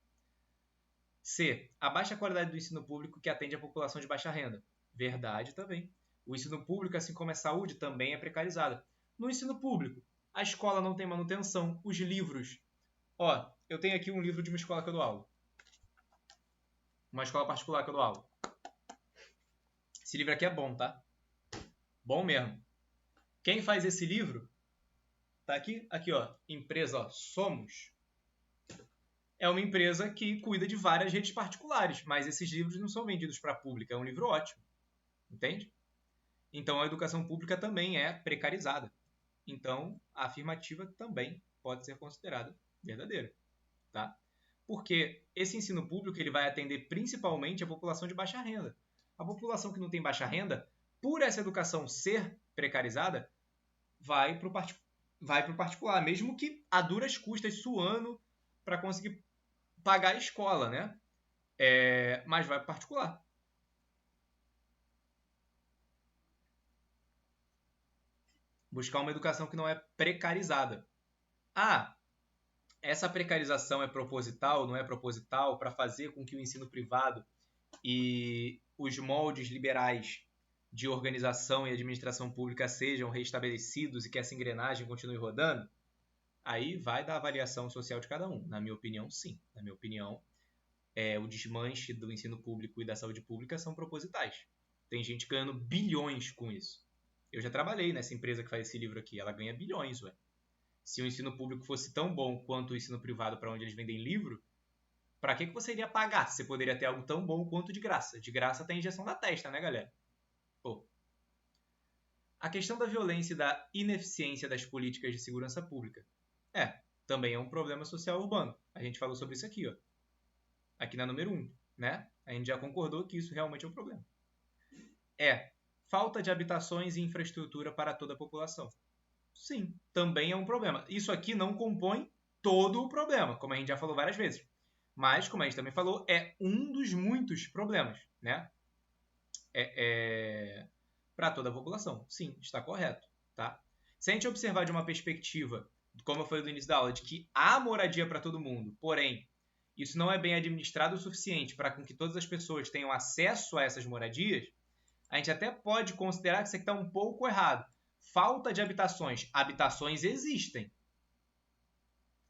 C. A baixa qualidade do ensino público que atende a população de baixa renda. Verdade também. O ensino público, assim como a saúde, também é precarizada. No ensino público, a escola não tem manutenção, os livros... Ó, eu tenho aqui um livro de uma escola que eu dou aula. Uma escola particular que eu dou aula. Esse livro aqui é bom, tá? Bom mesmo. Quem faz esse livro... Tá aqui? Aqui, ó. Empresa, ó. Somos. É uma empresa que cuida de várias redes particulares, mas esses livros não são vendidos para a pública. É um livro ótimo. Entende? Então, a educação pública também é precarizada. Então, a afirmativa também pode ser considerada verdadeira. Tá? Porque esse ensino público ele vai atender principalmente a população de baixa renda. A população que não tem baixa renda, por essa educação ser precarizada, vai para o particular, mesmo que a duras custas, suando, para conseguir pagar a escola, né? Mas vai para o particular. Buscar uma educação que não é precarizada. Ah, essa precarização é proposital, não é proposital, para fazer com que o ensino privado e os moldes liberais de organização e administração pública sejam restabelecidos e que essa engrenagem continue rodando? Aí vai da avaliação social de cada um. Na minha opinião, sim. Na minha opinião, o desmanche do ensino público e da saúde pública são propositais. Tem gente ganhando bilhões com isso. Eu já trabalhei nessa empresa que faz esse livro aqui. Ela ganha bilhões, ué. Se o ensino público fosse tão bom quanto o ensino privado para onde eles vendem livro, para que você iria pagar? Você poderia ter algo tão bom quanto de graça. De graça tem injeção na testa, né, galera? Pô. A questão da violência e da ineficiência das políticas de segurança pública. Também é um problema social urbano. A gente falou sobre isso aqui, ó. Aqui na número 1, né? A gente já concordou que isso realmente é um problema. Falta de habitações e infraestrutura para toda a população. Sim, também é um problema. Isso aqui não compõe todo o problema, como a gente já falou várias vezes. Mas, como a gente também falou, é um dos muitos problemas, né? Para toda a população. Sim, está correto, tá? Se a gente observar de uma perspectiva, como eu falei no início da aula, de que há moradia para todo mundo, porém, isso não é bem administrado o suficiente para que todas as pessoas tenham acesso a essas moradias, a gente até pode considerar que isso aqui está um pouco errado. Falta de habitações. Habitações existem.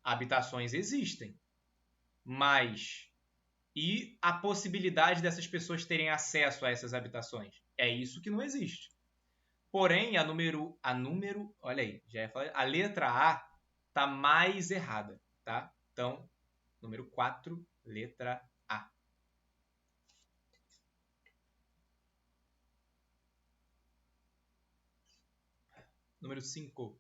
Habitações existem. Mas e a possibilidade dessas pessoas terem acesso a essas habitações? É isso que não existe. Porém, olha aí, já ia falar, a letra A está mais errada, tá? Então, número 4, letra A. Número 5.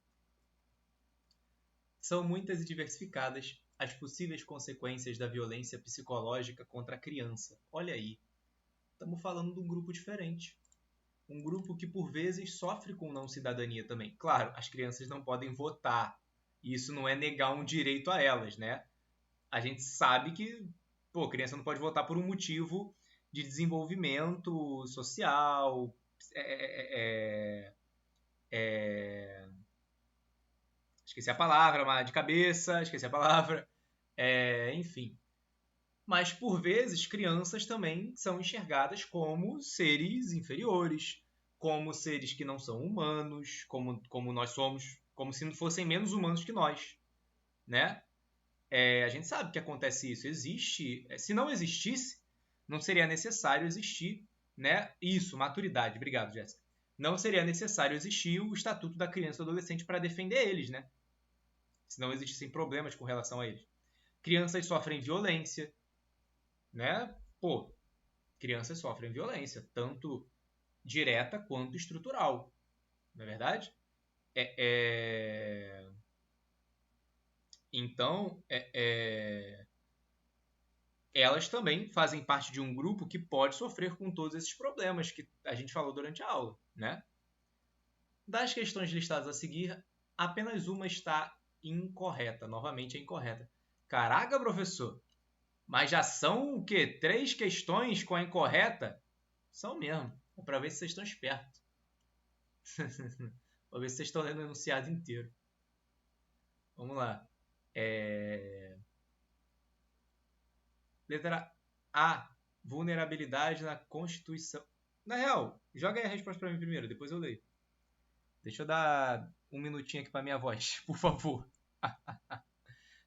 São muitas e diversificadas as possíveis consequências da violência psicológica contra a criança. Olha aí, estamos falando de um grupo diferente. Um grupo que, por vezes, sofre com não cidadania também. Claro, as crianças não podem votar. E isso não é negar um direito a elas, né? A gente sabe que, pô, criança não pode votar por um motivo de desenvolvimento social, esqueci a palavra, mas de cabeça, esqueci a palavra, enfim. Mas, por vezes, crianças também são enxergadas como seres inferiores, como seres que não são humanos, como nós somos, como se não fossem menos humanos que nós, né? A gente sabe que acontece isso. Existe. Se não existisse, não seria necessário existir, né? Isso, maturidade. Obrigado, Jéssica. Não seria necessário existir o Estatuto da Criança e do Adolescente para defender eles, né? Se não existissem problemas com relação a eles. Crianças sofrem violência, né? Pô, crianças sofrem violência, tanto direta quanto estrutural, não é verdade? Então, elas também fazem parte de um grupo que pode sofrer com todos esses problemas que a gente falou durante a aula, né? Das questões listadas a seguir, apenas uma está incorreta. Novamente é incorreta. Caraca, professor! Mas já são o quê? 3 questões com a incorreta? São mesmo. É para ver se vocês estão espertos. Para ver se vocês estão lendo o enunciado inteiro. Vamos lá. Letra A. Vulnerabilidade na Constituição. Na real, joga aí a resposta para mim primeiro, depois eu leio. Deixa eu dar um minutinho aqui para minha voz, por favor.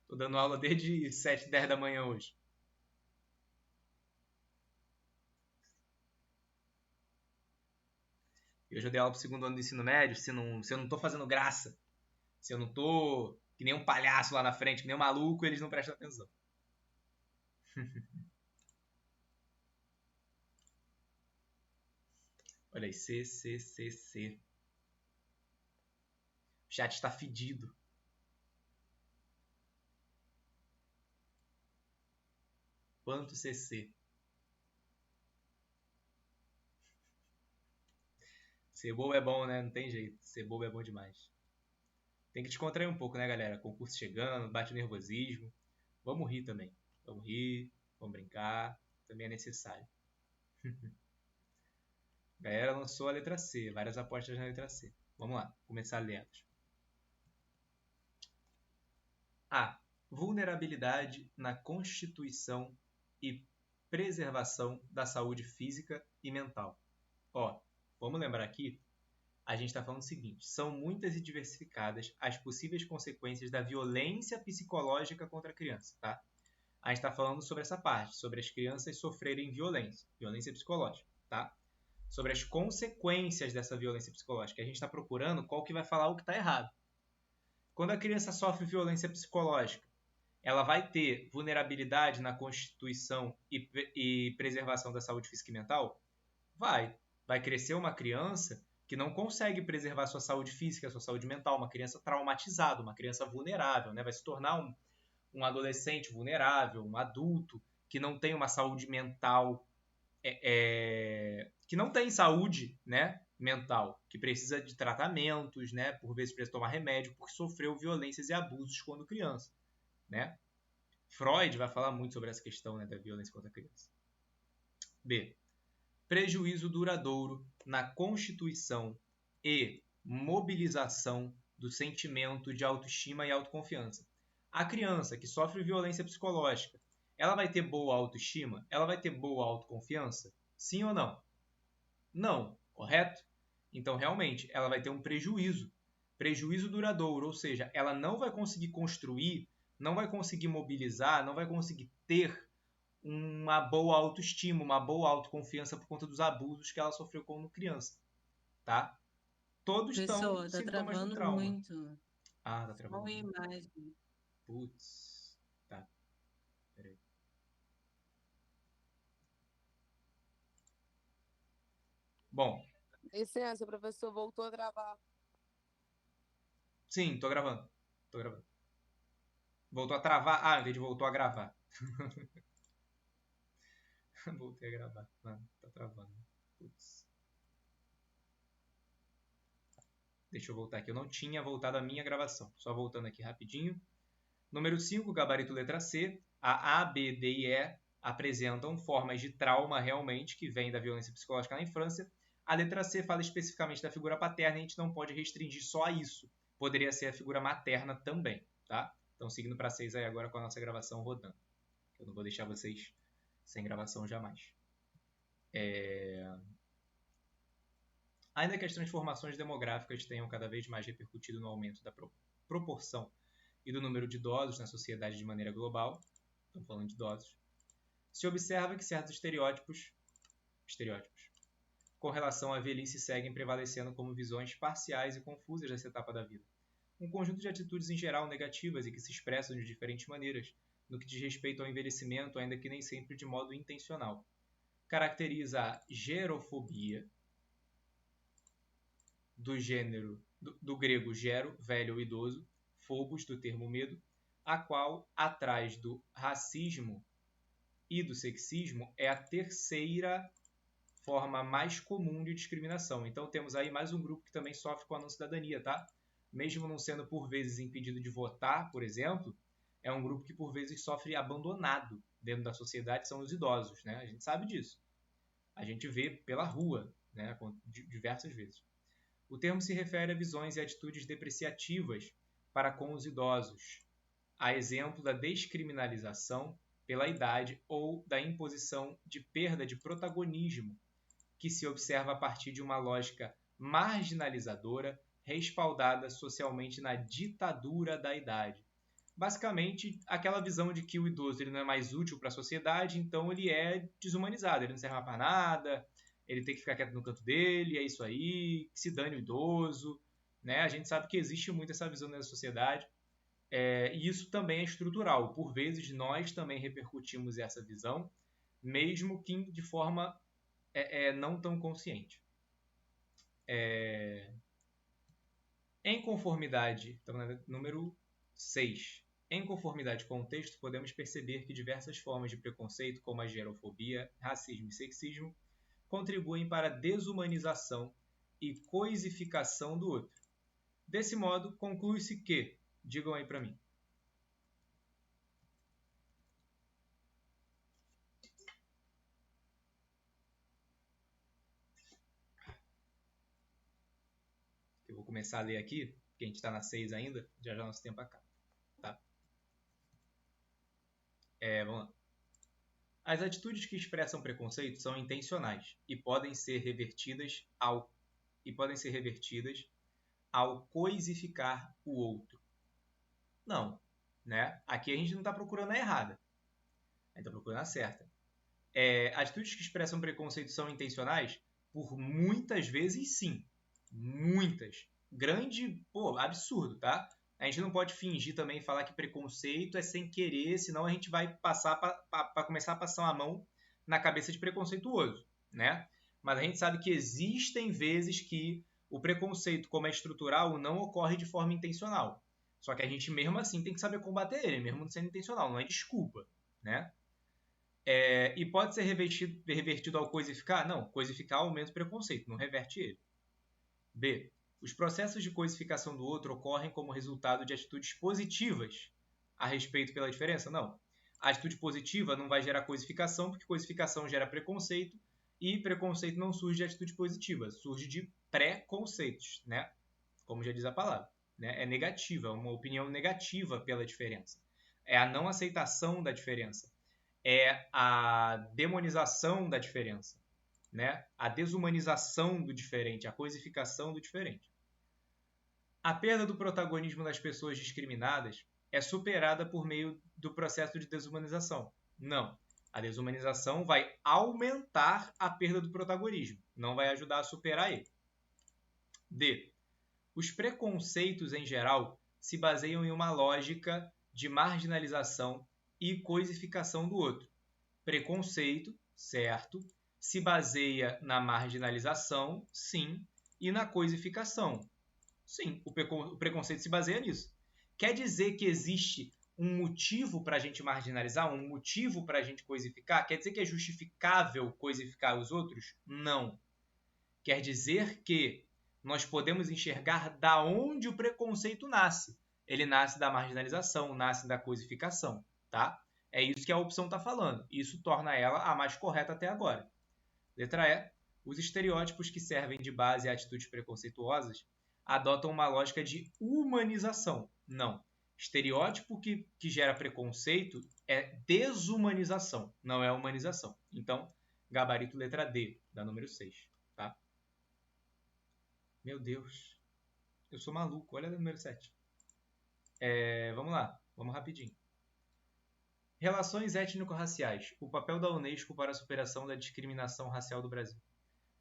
Tô dando aula desde 7h10 da manhã hoje. Eu já dei aula pro segundo ano do ensino médio. Se eu não tô fazendo graça, se eu não tô que nem um palhaço lá na frente, que nem um maluco, eles não prestam atenção. Olha aí, C. O chat está fedido. Quanto CC? Ser bobo é bom, né? Não tem jeito. Ser bobo é bom demais. Tem que descontrair um pouco, né, galera? Concurso chegando, bate o nervosismo. Vamos rir também. Vamos rir, vamos brincar. Também é necessário. A galera lançou a letra C. Várias apostas na letra C. Vamos lá, começar lendo. A. Vulnerabilidade na constituição e preservação da saúde física e mental. Ó, vamos lembrar aqui, a gente está falando o seguinte: são muitas e diversificadas as possíveis consequências da violência psicológica contra a criança, tá? A gente está falando sobre essa parte, sobre as crianças sofrerem violência psicológica, tá? Sobre as consequências dessa violência psicológica. A gente está procurando qual que vai falar o que está errado. Quando a criança sofre violência psicológica, ela vai ter vulnerabilidade na constituição e preservação da saúde física e mental? Vai. Vai crescer uma criança que não consegue preservar sua saúde física, sua saúde mental, uma criança traumatizada, uma criança vulnerável, né? Vai se tornar um adolescente vulnerável, um adulto que não tem uma saúde mental, que não tem saúde, né, mental, que precisa de tratamentos, né, por vezes precisa tomar remédio, porque sofreu violências e abusos quando criança, né? Freud vai falar muito sobre essa questão, né, da violência contra a criança. B. Prejuízo duradouro na constituição e mobilização do sentimento de autoestima e autoconfiança. A criança que sofre violência psicológica, ela vai ter boa autoestima? Ela vai ter boa autoconfiança? Sim ou não? Não, correto? Então, realmente, ela vai ter um prejuízo. Prejuízo duradouro, ou seja, ela não vai conseguir construir, não vai conseguir mobilizar, não vai conseguir ter uma boa autoestima, uma boa autoconfiança por conta dos abusos que ela sofreu quando criança, tá? Todos são Pessoa, tá sintomas do travando trauma. muito. Ah, tá Só travando uma muito. imagem. Putz, tá. Peraí. Bom, Licença, professor, voltou a travar. sim, tô gravando. Tô gravando. Voltou a travar. Ah, em vez de voltou a gravar. Voltei a gravar. Não, tá travando. Putz. Deixa eu voltar aqui. Eu não tinha voltado a minha gravação. Só voltando aqui rapidinho. Número 5, gabarito letra C. A A, B, D e E apresentam formas de trauma realmente que vêm da violência psicológica na infância. A letra C fala especificamente da figura paterna e a gente não pode restringir só a isso. Poderia ser a figura materna também, tá? Então, seguindo para 6 aí agora com a nossa gravação rodando. Eu não vou deixar vocês sem gravação jamais. Ainda que as transformações demográficas tenham cada vez mais repercutido no aumento da proporção e do número de idosos na sociedade de maneira global, estamos falando de idosos, se observa que certos estereótipos com relação à velhice seguem prevalecendo como visões parciais e confusas dessa etapa da vida. Um conjunto de atitudes em geral negativas e que se expressam de diferentes maneiras no que diz respeito ao envelhecimento, ainda que nem sempre de modo intencional. Caracteriza a gerofobia, do gênero do grego gero, velho ou idoso, phobos, do termo medo, a qual, atrás do racismo e do sexismo, é a terceira forma mais comum de discriminação. Então temos aí mais um grupo que também sofre com a não cidadania, tá? Mesmo não sendo por vezes impedido de votar, por exemplo, é um grupo que por vezes sofre abandonado dentro da sociedade, são os idosos, né? A gente sabe disso. A gente vê pela rua, né? Diversas vezes. O termo se refere a visões e atitudes depreciativas para com os idosos, a exemplo da descriminalização pela idade ou da imposição de perda de protagonismo, que se observa a partir de uma lógica marginalizadora respaldada socialmente na ditadura da idade. Basicamente, aquela visão de que o idoso ele não é mais útil para a sociedade, então ele é desumanizado, ele não serve mais para nada, ele tem que ficar quieto no canto dele, é isso aí, que se dane o idoso, né? A gente sabe que existe muito essa visão na sociedade, e isso também é estrutural. Por vezes, nós também repercutimos essa visão, mesmo que de forma não tão consciente. Em conformidade, número 6. Em conformidade com o texto, podemos perceber que diversas formas de preconceito, como a gerofobia, racismo e sexismo, contribuem para a desumanização e coisificação do outro. Desse modo, conclui-se que, digam aí para mim, eu vou começar a ler aqui, porque a gente está na 6 ainda, já nosso tempo acaba. Tá? Vamos lá. As atitudes que expressam preconceito são intencionais e podem ser revertidas ao coisificar o outro. Não, né? Aqui a gente não está procurando a errada, a gente está procurando a certa. Atitudes que expressam preconceito são intencionais? Por muitas vezes, sim. Muitas. Grande, absurdo, tá? A gente não pode fingir também e falar que preconceito é sem querer, senão a gente vai passar para começar a passar uma mão na cabeça de preconceituoso, né? Mas a gente sabe que existem vezes que o preconceito, como é estrutural, não ocorre de forma intencional. Só que a gente mesmo assim tem que saber combater ele, mesmo não sendo intencional, não é desculpa, né? E pode ser revertido ao coisificar? Não, coisificar aumenta o preconceito, não reverte ele. B. Os processos de coisificação do outro ocorrem como resultado de atitudes positivas a respeito pela diferença? Não. A atitude positiva não vai gerar coisificação, porque coisificação gera preconceito, e preconceito não surge de atitude positiva, surge de preconceitos, né? Como já diz a palavra. Né? É negativa, é uma opinião negativa pela diferença. É a não aceitação da diferença. É a demonização da diferença, né? A desumanização do diferente, a coisificação do diferente. A perda do protagonismo das pessoas discriminadas é superada por meio do processo de desumanização. Não. A desumanização vai aumentar a perda do protagonismo, não vai ajudar a superar ele. D. Os preconceitos, em geral, se baseiam em uma lógica de marginalização e coisificação do outro. Preconceito, certo, se baseia na marginalização, sim, e na coisificação. Sim, o preconceito se baseia nisso. Quer dizer que existe um motivo para a gente marginalizar, um motivo para a gente coisificar? Quer dizer que é justificável coisificar os outros? Não. Quer dizer que nós podemos enxergar da onde o preconceito nasce. Ele nasce da marginalização, nasce da coisificação, tá? É isso que a opção está falando. Isso torna ela a mais correta até agora. Letra E. Os estereótipos que servem de base a atitudes preconceituosas adotam uma lógica de humanização. Não. Estereótipo que gera preconceito é desumanização, não é humanização. Então, gabarito letra D, da número 6. Tá? Meu Deus. Eu sou maluco. Olha a número 7. Vamos lá. Vamos rapidinho. Relações étnico-raciais. O papel da Unesco para a superação da discriminação racial do Brasil.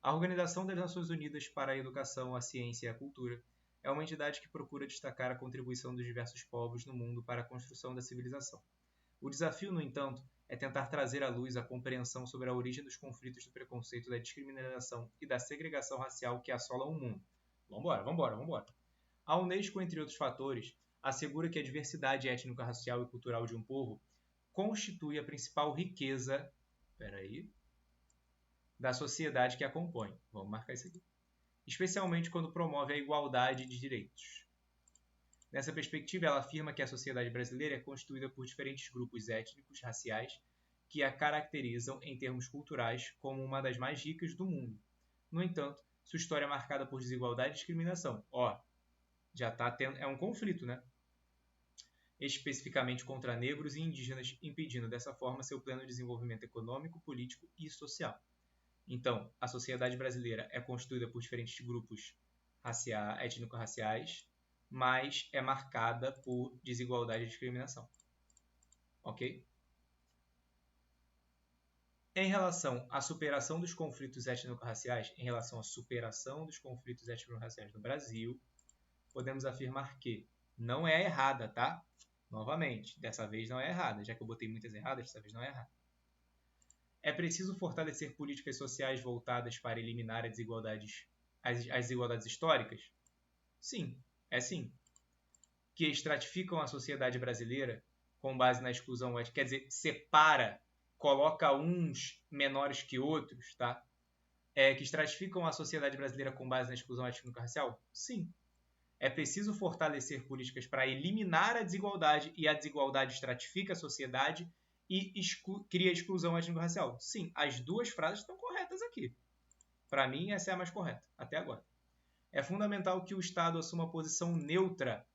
A Organização das Nações Unidas para a Educação, a Ciência e a Cultura é uma entidade que procura destacar a contribuição dos diversos povos no mundo para a construção da civilização. O desafio, no entanto, é tentar trazer à luz a compreensão sobre a origem dos conflitos do preconceito, da discriminação e da segregação racial que assolam o mundo. Vambora. A Unesco, entre outros fatores, assegura que a diversidade étnico-racial e cultural de um povo constitui a principal riqueza da sociedade que a compõe. Vamos marcar isso aqui. Especialmente quando promove a igualdade de direitos. Nessa perspectiva, ela afirma que a sociedade brasileira é constituída por diferentes grupos étnicos, raciais, que a caracterizam em termos culturais como uma das mais ricas do mundo. No entanto, sua história é marcada por desigualdade e discriminação. Já está tendo... É um conflito, né? Especificamente contra negros e indígenas, impedindo dessa forma seu pleno desenvolvimento econômico, político e social. Então, a sociedade brasileira é constituída por diferentes grupos étnico-raciais, mas é marcada por desigualdade e discriminação. Ok? Em relação à superação dos conflitos étnico-raciais, no Brasil, podemos afirmar que não é errada, tá? Novamente, dessa vez não é errada. Já que eu botei muitas erradas, dessa vez não é errada. É preciso fortalecer políticas sociais voltadas para eliminar as desigualdades históricas? Sim, sim. Que estratificam a sociedade brasileira com base na exclusão étnica, quer dizer, separa, coloca uns menores que outros, tá? Que estratificam a sociedade brasileira com base na exclusão étnico-racial? Sim. É preciso fortalecer políticas para eliminar a desigualdade e a desigualdade estratifica a sociedade e cria exclusão étnico-racial. Sim, as duas frases estão corretas aqui. Para mim, essa é a mais correta, até agora. É fundamental que o Estado assuma posição neutra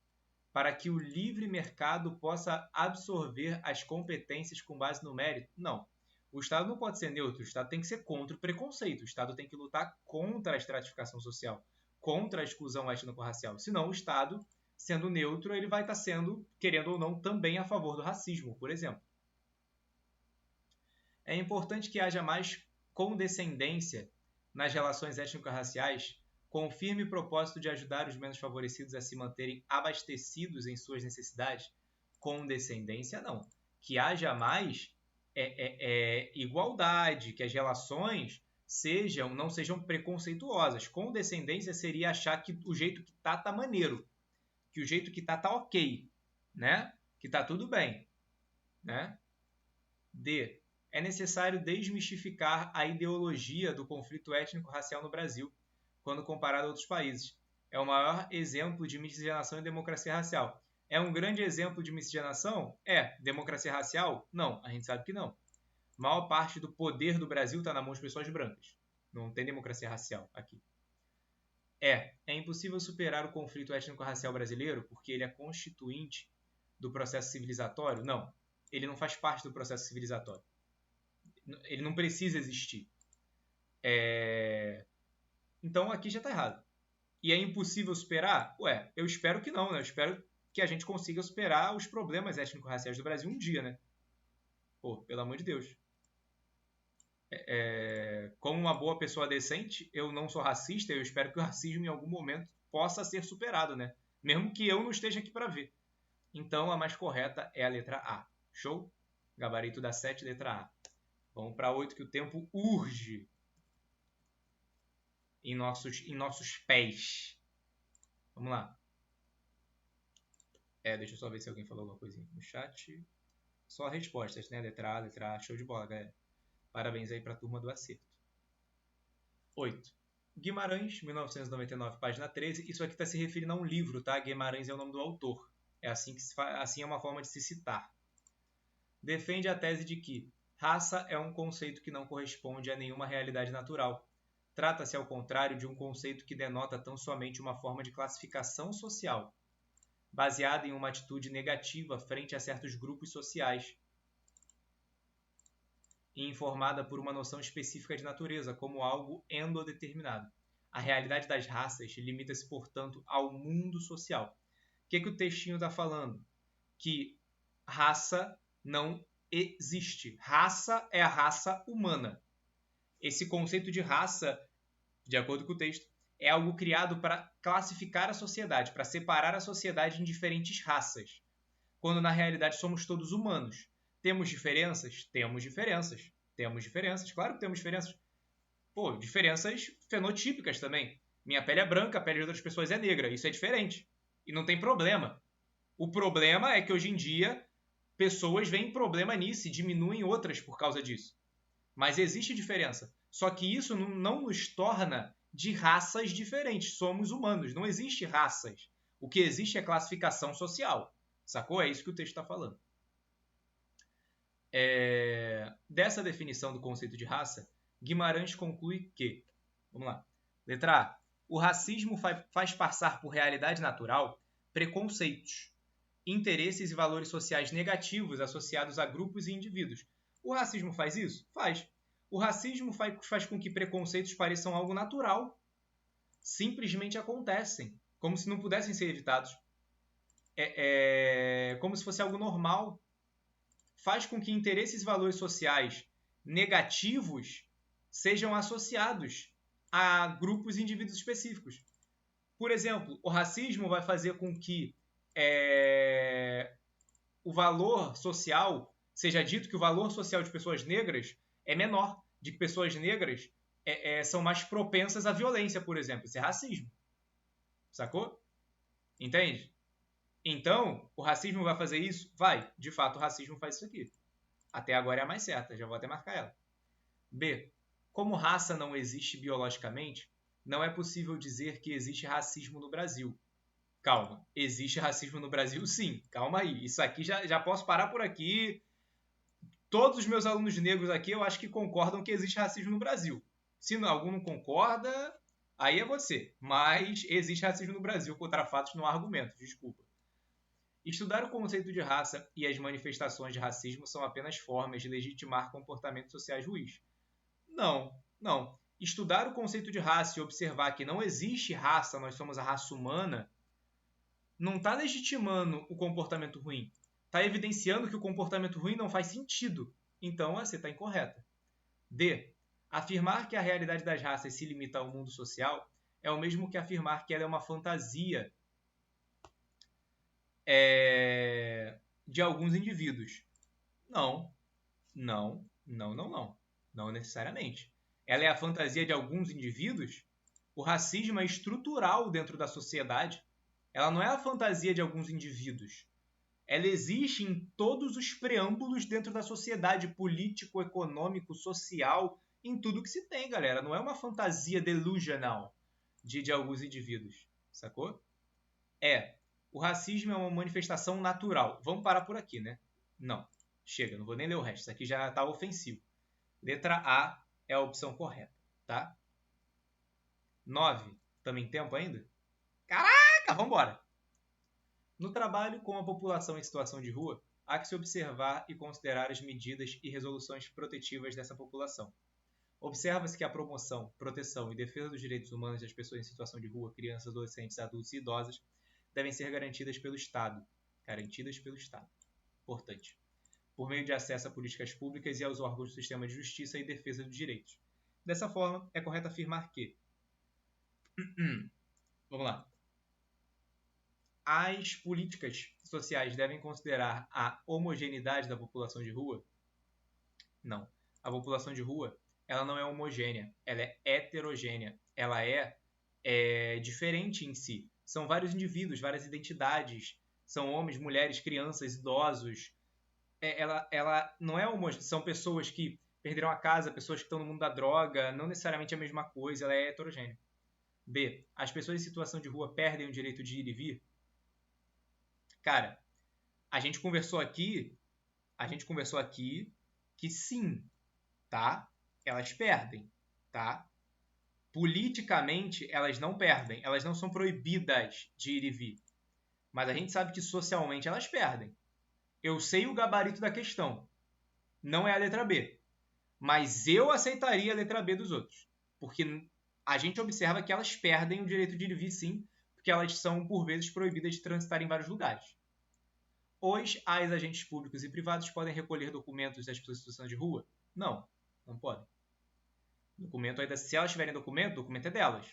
para que o livre mercado possa absorver as competências com base no mérito? Não. O Estado não pode ser neutro, o Estado tem que ser contra o preconceito, o Estado tem que lutar contra a estratificação social, contra a exclusão étnico-racial. Senão, o Estado, sendo neutro, ele vai estar sendo, querendo ou não, também a favor do racismo, por exemplo. É importante que haja mais condescendência nas relações étnico-raciais, com o firme propósito de ajudar os menos favorecidos a se manterem abastecidos em suas necessidades. Condescendência, não. Que haja mais igualdade, que as relações não sejam preconceituosas. Condescendência seria achar que o jeito que tá maneiro, que o jeito que tá ok, né? Que tá tudo bem, né? D. É necessário desmistificar a ideologia do conflito étnico-racial no Brasil, quando comparado a outros países. É o maior exemplo de miscigenação e democracia racial. É um grande exemplo de miscigenação? Democracia racial? Não, a gente sabe que não. A maior parte do poder do Brasil está na mão de pessoas brancas. Não tem democracia racial aqui. É impossível superar o conflito étnico-racial brasileiro porque ele é constituinte do processo civilizatório? Não, ele não faz parte do processo civilizatório. Ele não precisa existir. Então aqui já está errado. E é impossível superar? Eu espero que não, né? Eu espero que a gente consiga superar os problemas étnico-raciais do Brasil um dia, né? Pelo amor de Deus. Como uma boa pessoa decente, eu não sou racista, eu espero que o racismo em algum momento possa ser superado, né? Mesmo que eu não esteja aqui para ver. Então a mais correta é a letra A. Show? Gabarito da 7, letra A. Vamos para 8, que o tempo urge em nossos pés. Vamos lá. Deixa eu só ver se alguém falou alguma coisinha no chat. Só respostas, né? Letra A. Show de bola, galera. Parabéns aí para a turma do acerto. 8. Guimarães, 1999, página 13. Isso aqui está se referindo a um livro, tá? Guimarães é o nome do autor. Assim é uma forma de se citar. defende a tese de que raça é um conceito que não corresponde a nenhuma realidade natural. Trata-se, ao contrário, de um conceito que denota tão somente uma forma de classificação social, baseada em uma atitude negativa frente a certos grupos sociais, e informada por uma noção específica de natureza, como algo endodeterminado. A realidade das raças limita-se, portanto, ao mundo social. O que o textinho está falando? Que raça não existe. Raça é a raça humana. Esse conceito de raça, de acordo com o texto, é algo criado para classificar a sociedade, para separar a sociedade em diferentes raças, quando na realidade somos todos humanos. Temos diferenças? Temos diferenças. Temos diferenças, claro que temos diferenças. Pô, diferenças fenotípicas também. Minha pele é branca, a pele de outras pessoas é negra. Isso é diferente. E não tem problema. O problema é que hoje em dia pessoas veem problema nisso e diminuem outras por causa disso. Mas existe diferença. Só que isso não nos torna de raças diferentes. Somos humanos. Não existe raças. O que existe é classificação social. Sacou? É isso que o texto está falando. Dessa definição do conceito de raça, Guimarães conclui que, vamos lá, letra A, o racismo faz passar por realidade natural preconceitos, interesses e valores sociais negativos associados a grupos e indivíduos. O racismo faz isso? Faz. O racismo faz com que preconceitos pareçam algo natural. Simplesmente acontecem, como se não pudessem ser evitados. Como se fosse algo normal. Faz com que interesses e valores sociais negativos sejam associados a grupos e indivíduos específicos. Por exemplo, o racismo vai fazer com que o valor social, seja dito que o valor social de pessoas negras é menor, de que pessoas negras são mais propensas à violência, por exemplo. Isso é racismo. Sacou? Entende? Então, o racismo vai fazer isso? Vai. De fato, o racismo faz isso aqui. Até agora é a mais certa. Já vou até marcar ela. B. Como raça não existe biologicamente, não é possível dizer que existe racismo no Brasil. Calma. Existe racismo no Brasil, sim. Calma aí. Isso aqui já posso parar por aqui. Todos os meus alunos negros aqui, eu acho que concordam que existe racismo no Brasil. Se algum não concorda, aí é você. Mas existe racismo no Brasil. Contra fatos não há argumentos. Desculpa. Estudar o conceito de raça e as manifestações de racismo são apenas formas de legitimar comportamentos sociais ruins. Não. Estudar o conceito de raça e observar que não existe raça, nós somos a raça humana, não está legitimando o comportamento ruim. Está evidenciando que o comportamento ruim não faz sentido. Então, você está incorreta. D. Afirmar que a realidade das raças se limita ao mundo social é o mesmo que afirmar que ela é uma fantasia de alguns indivíduos. Não necessariamente. Ela é a fantasia de alguns indivíduos? O racismo é estrutural dentro da sociedade. Ela não é a fantasia de alguns indivíduos. Ela existe em todos os preâmbulos dentro da sociedade, político, econômico, social, em tudo que se tem, galera. Não é uma fantasia delusional de alguns indivíduos. Sacou? O racismo é uma manifestação natural. Vamos parar por aqui, né? Não. Chega, não vou nem ler o resto. Isso aqui já está ofensivo. Letra A é a opção correta, tá? 9. Estamos em tempo ainda? Caraca, vamos embora! No trabalho com a população em situação de rua, há que se observar e considerar as medidas e resoluções protetivas dessa população. Observa-se que a promoção, proteção e defesa dos direitos humanos das pessoas em situação de rua, crianças, adolescentes, adultos e idosas, devem ser garantidas pelo Estado. Importante. Por meio de acesso a políticas públicas e aos órgãos do sistema de justiça e defesa dos direitos. Dessa forma, é correto afirmar que... Vamos lá. As políticas sociais devem considerar a homogeneidade da população de rua? Não. A população de rua, ela não é homogênea, ela é heterogênea. Ela é diferente em si. São vários indivíduos, várias identidades. São homens, mulheres, crianças, idosos. Ela não é homogênea. São pessoas que perderam a casa, pessoas que estão no mundo da droga. Não necessariamente a mesma coisa, ela é heterogênea. B. As pessoas em situação de rua perdem o direito de ir e vir? Cara, a gente conversou aqui a gente conversou aqui que sim, tá? Elas perdem, tá? Politicamente, elas não perdem. Elas não são proibidas de ir e vir. Mas a gente sabe que socialmente elas perdem. Eu sei o gabarito da questão. Não é a letra B. Mas eu aceitaria a letra B dos outros. Porque a gente observa que elas perdem o direito de ir e vir, sim, porque elas são, por vezes, proibidas de transitar em vários lugares. Os agentes públicos e privados podem recolher documentos das pessoas em situação de rua? Não, não podem. Documento ainda, se elas tiverem documento, o documento é delas.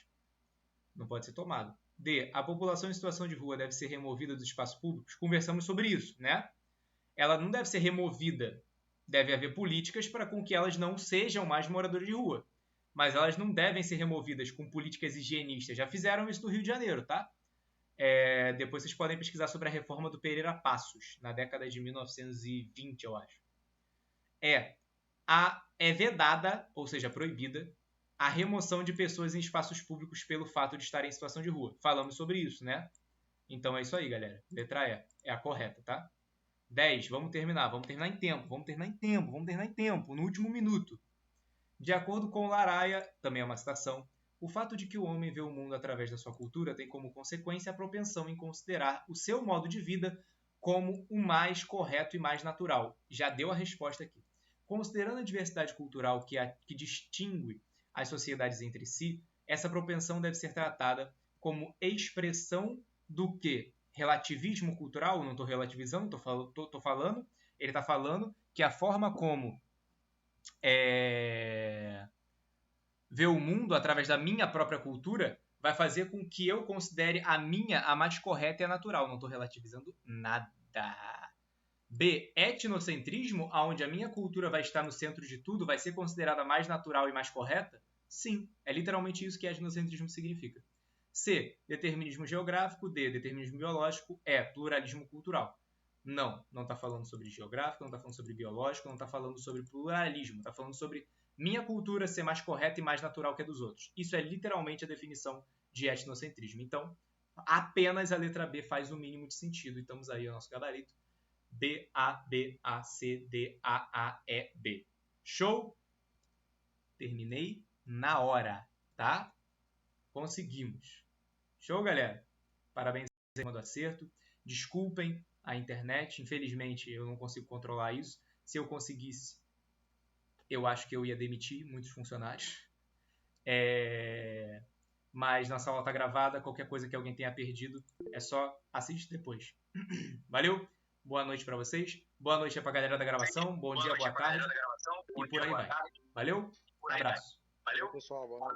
Não pode ser tomado. D. A população em situação de rua deve ser removida dos espaços públicos? Conversamos sobre isso, né? Ela não deve ser removida. Deve haver políticas para com que elas não sejam mais moradores de rua. Mas elas não devem ser removidas com políticas higienistas. Já fizeram isso no Rio de Janeiro, tá? Depois vocês podem pesquisar sobre a reforma do Pereira Passos, na década de 1920, eu acho. É vedada, ou seja, proibida, a remoção de pessoas em espaços públicos pelo fato de estarem em situação de rua. Falamos sobre isso, né? Então é isso aí, galera. Letra E é a correta, tá? 10. Vamos terminar em tempo, no último minuto. De acordo com Laraia, também é uma citação, o fato de que o homem vê o mundo através da sua cultura tem como consequência a propensão em considerar o seu modo de vida como o mais correto e mais natural. Já deu a resposta aqui. Considerando a diversidade cultural que distingue as sociedades entre si, essa propensão deve ser tratada como expressão do quê? Relativismo cultural? Não estou relativizando, estou falando. Ele está falando que a forma como ver o mundo através da minha própria cultura vai fazer com que eu considere a minha a mais correta e a natural. Não estou relativizando nada. B. Etnocentrismo, onde a minha cultura vai estar no centro de tudo, vai ser considerada mais natural e mais correta? Sim, é literalmente isso que etnocentrismo significa. C. Determinismo geográfico. D. Determinismo biológico. E. Pluralismo cultural. Não está falando sobre geográfico, não está falando sobre biológico, não está falando sobre pluralismo, está falando sobre minha cultura ser mais correta e mais natural que a dos outros. Isso é literalmente a definição de etnocentrismo. Então, apenas a letra B faz o mínimo de sentido. E estamos aí no nosso gabarito. B, A, B, A, C, D, A, E, B. Show? Terminei na hora, tá? Conseguimos. Show, galera? Parabéns pelo acerto. Desculpem a internet. Infelizmente, eu não consigo controlar isso. Se eu conseguisse, eu acho que eu ia demitir muitos funcionários. Mas nossa aula está gravada. Qualquer coisa que alguém tenha perdido, é só assistir depois. Valeu? Boa noite para vocês. Boa noite para a galera da gravação. Bom dia, boa tarde. E por aí vai. Valeu? Abraço. Valeu, pessoal. Boa noite.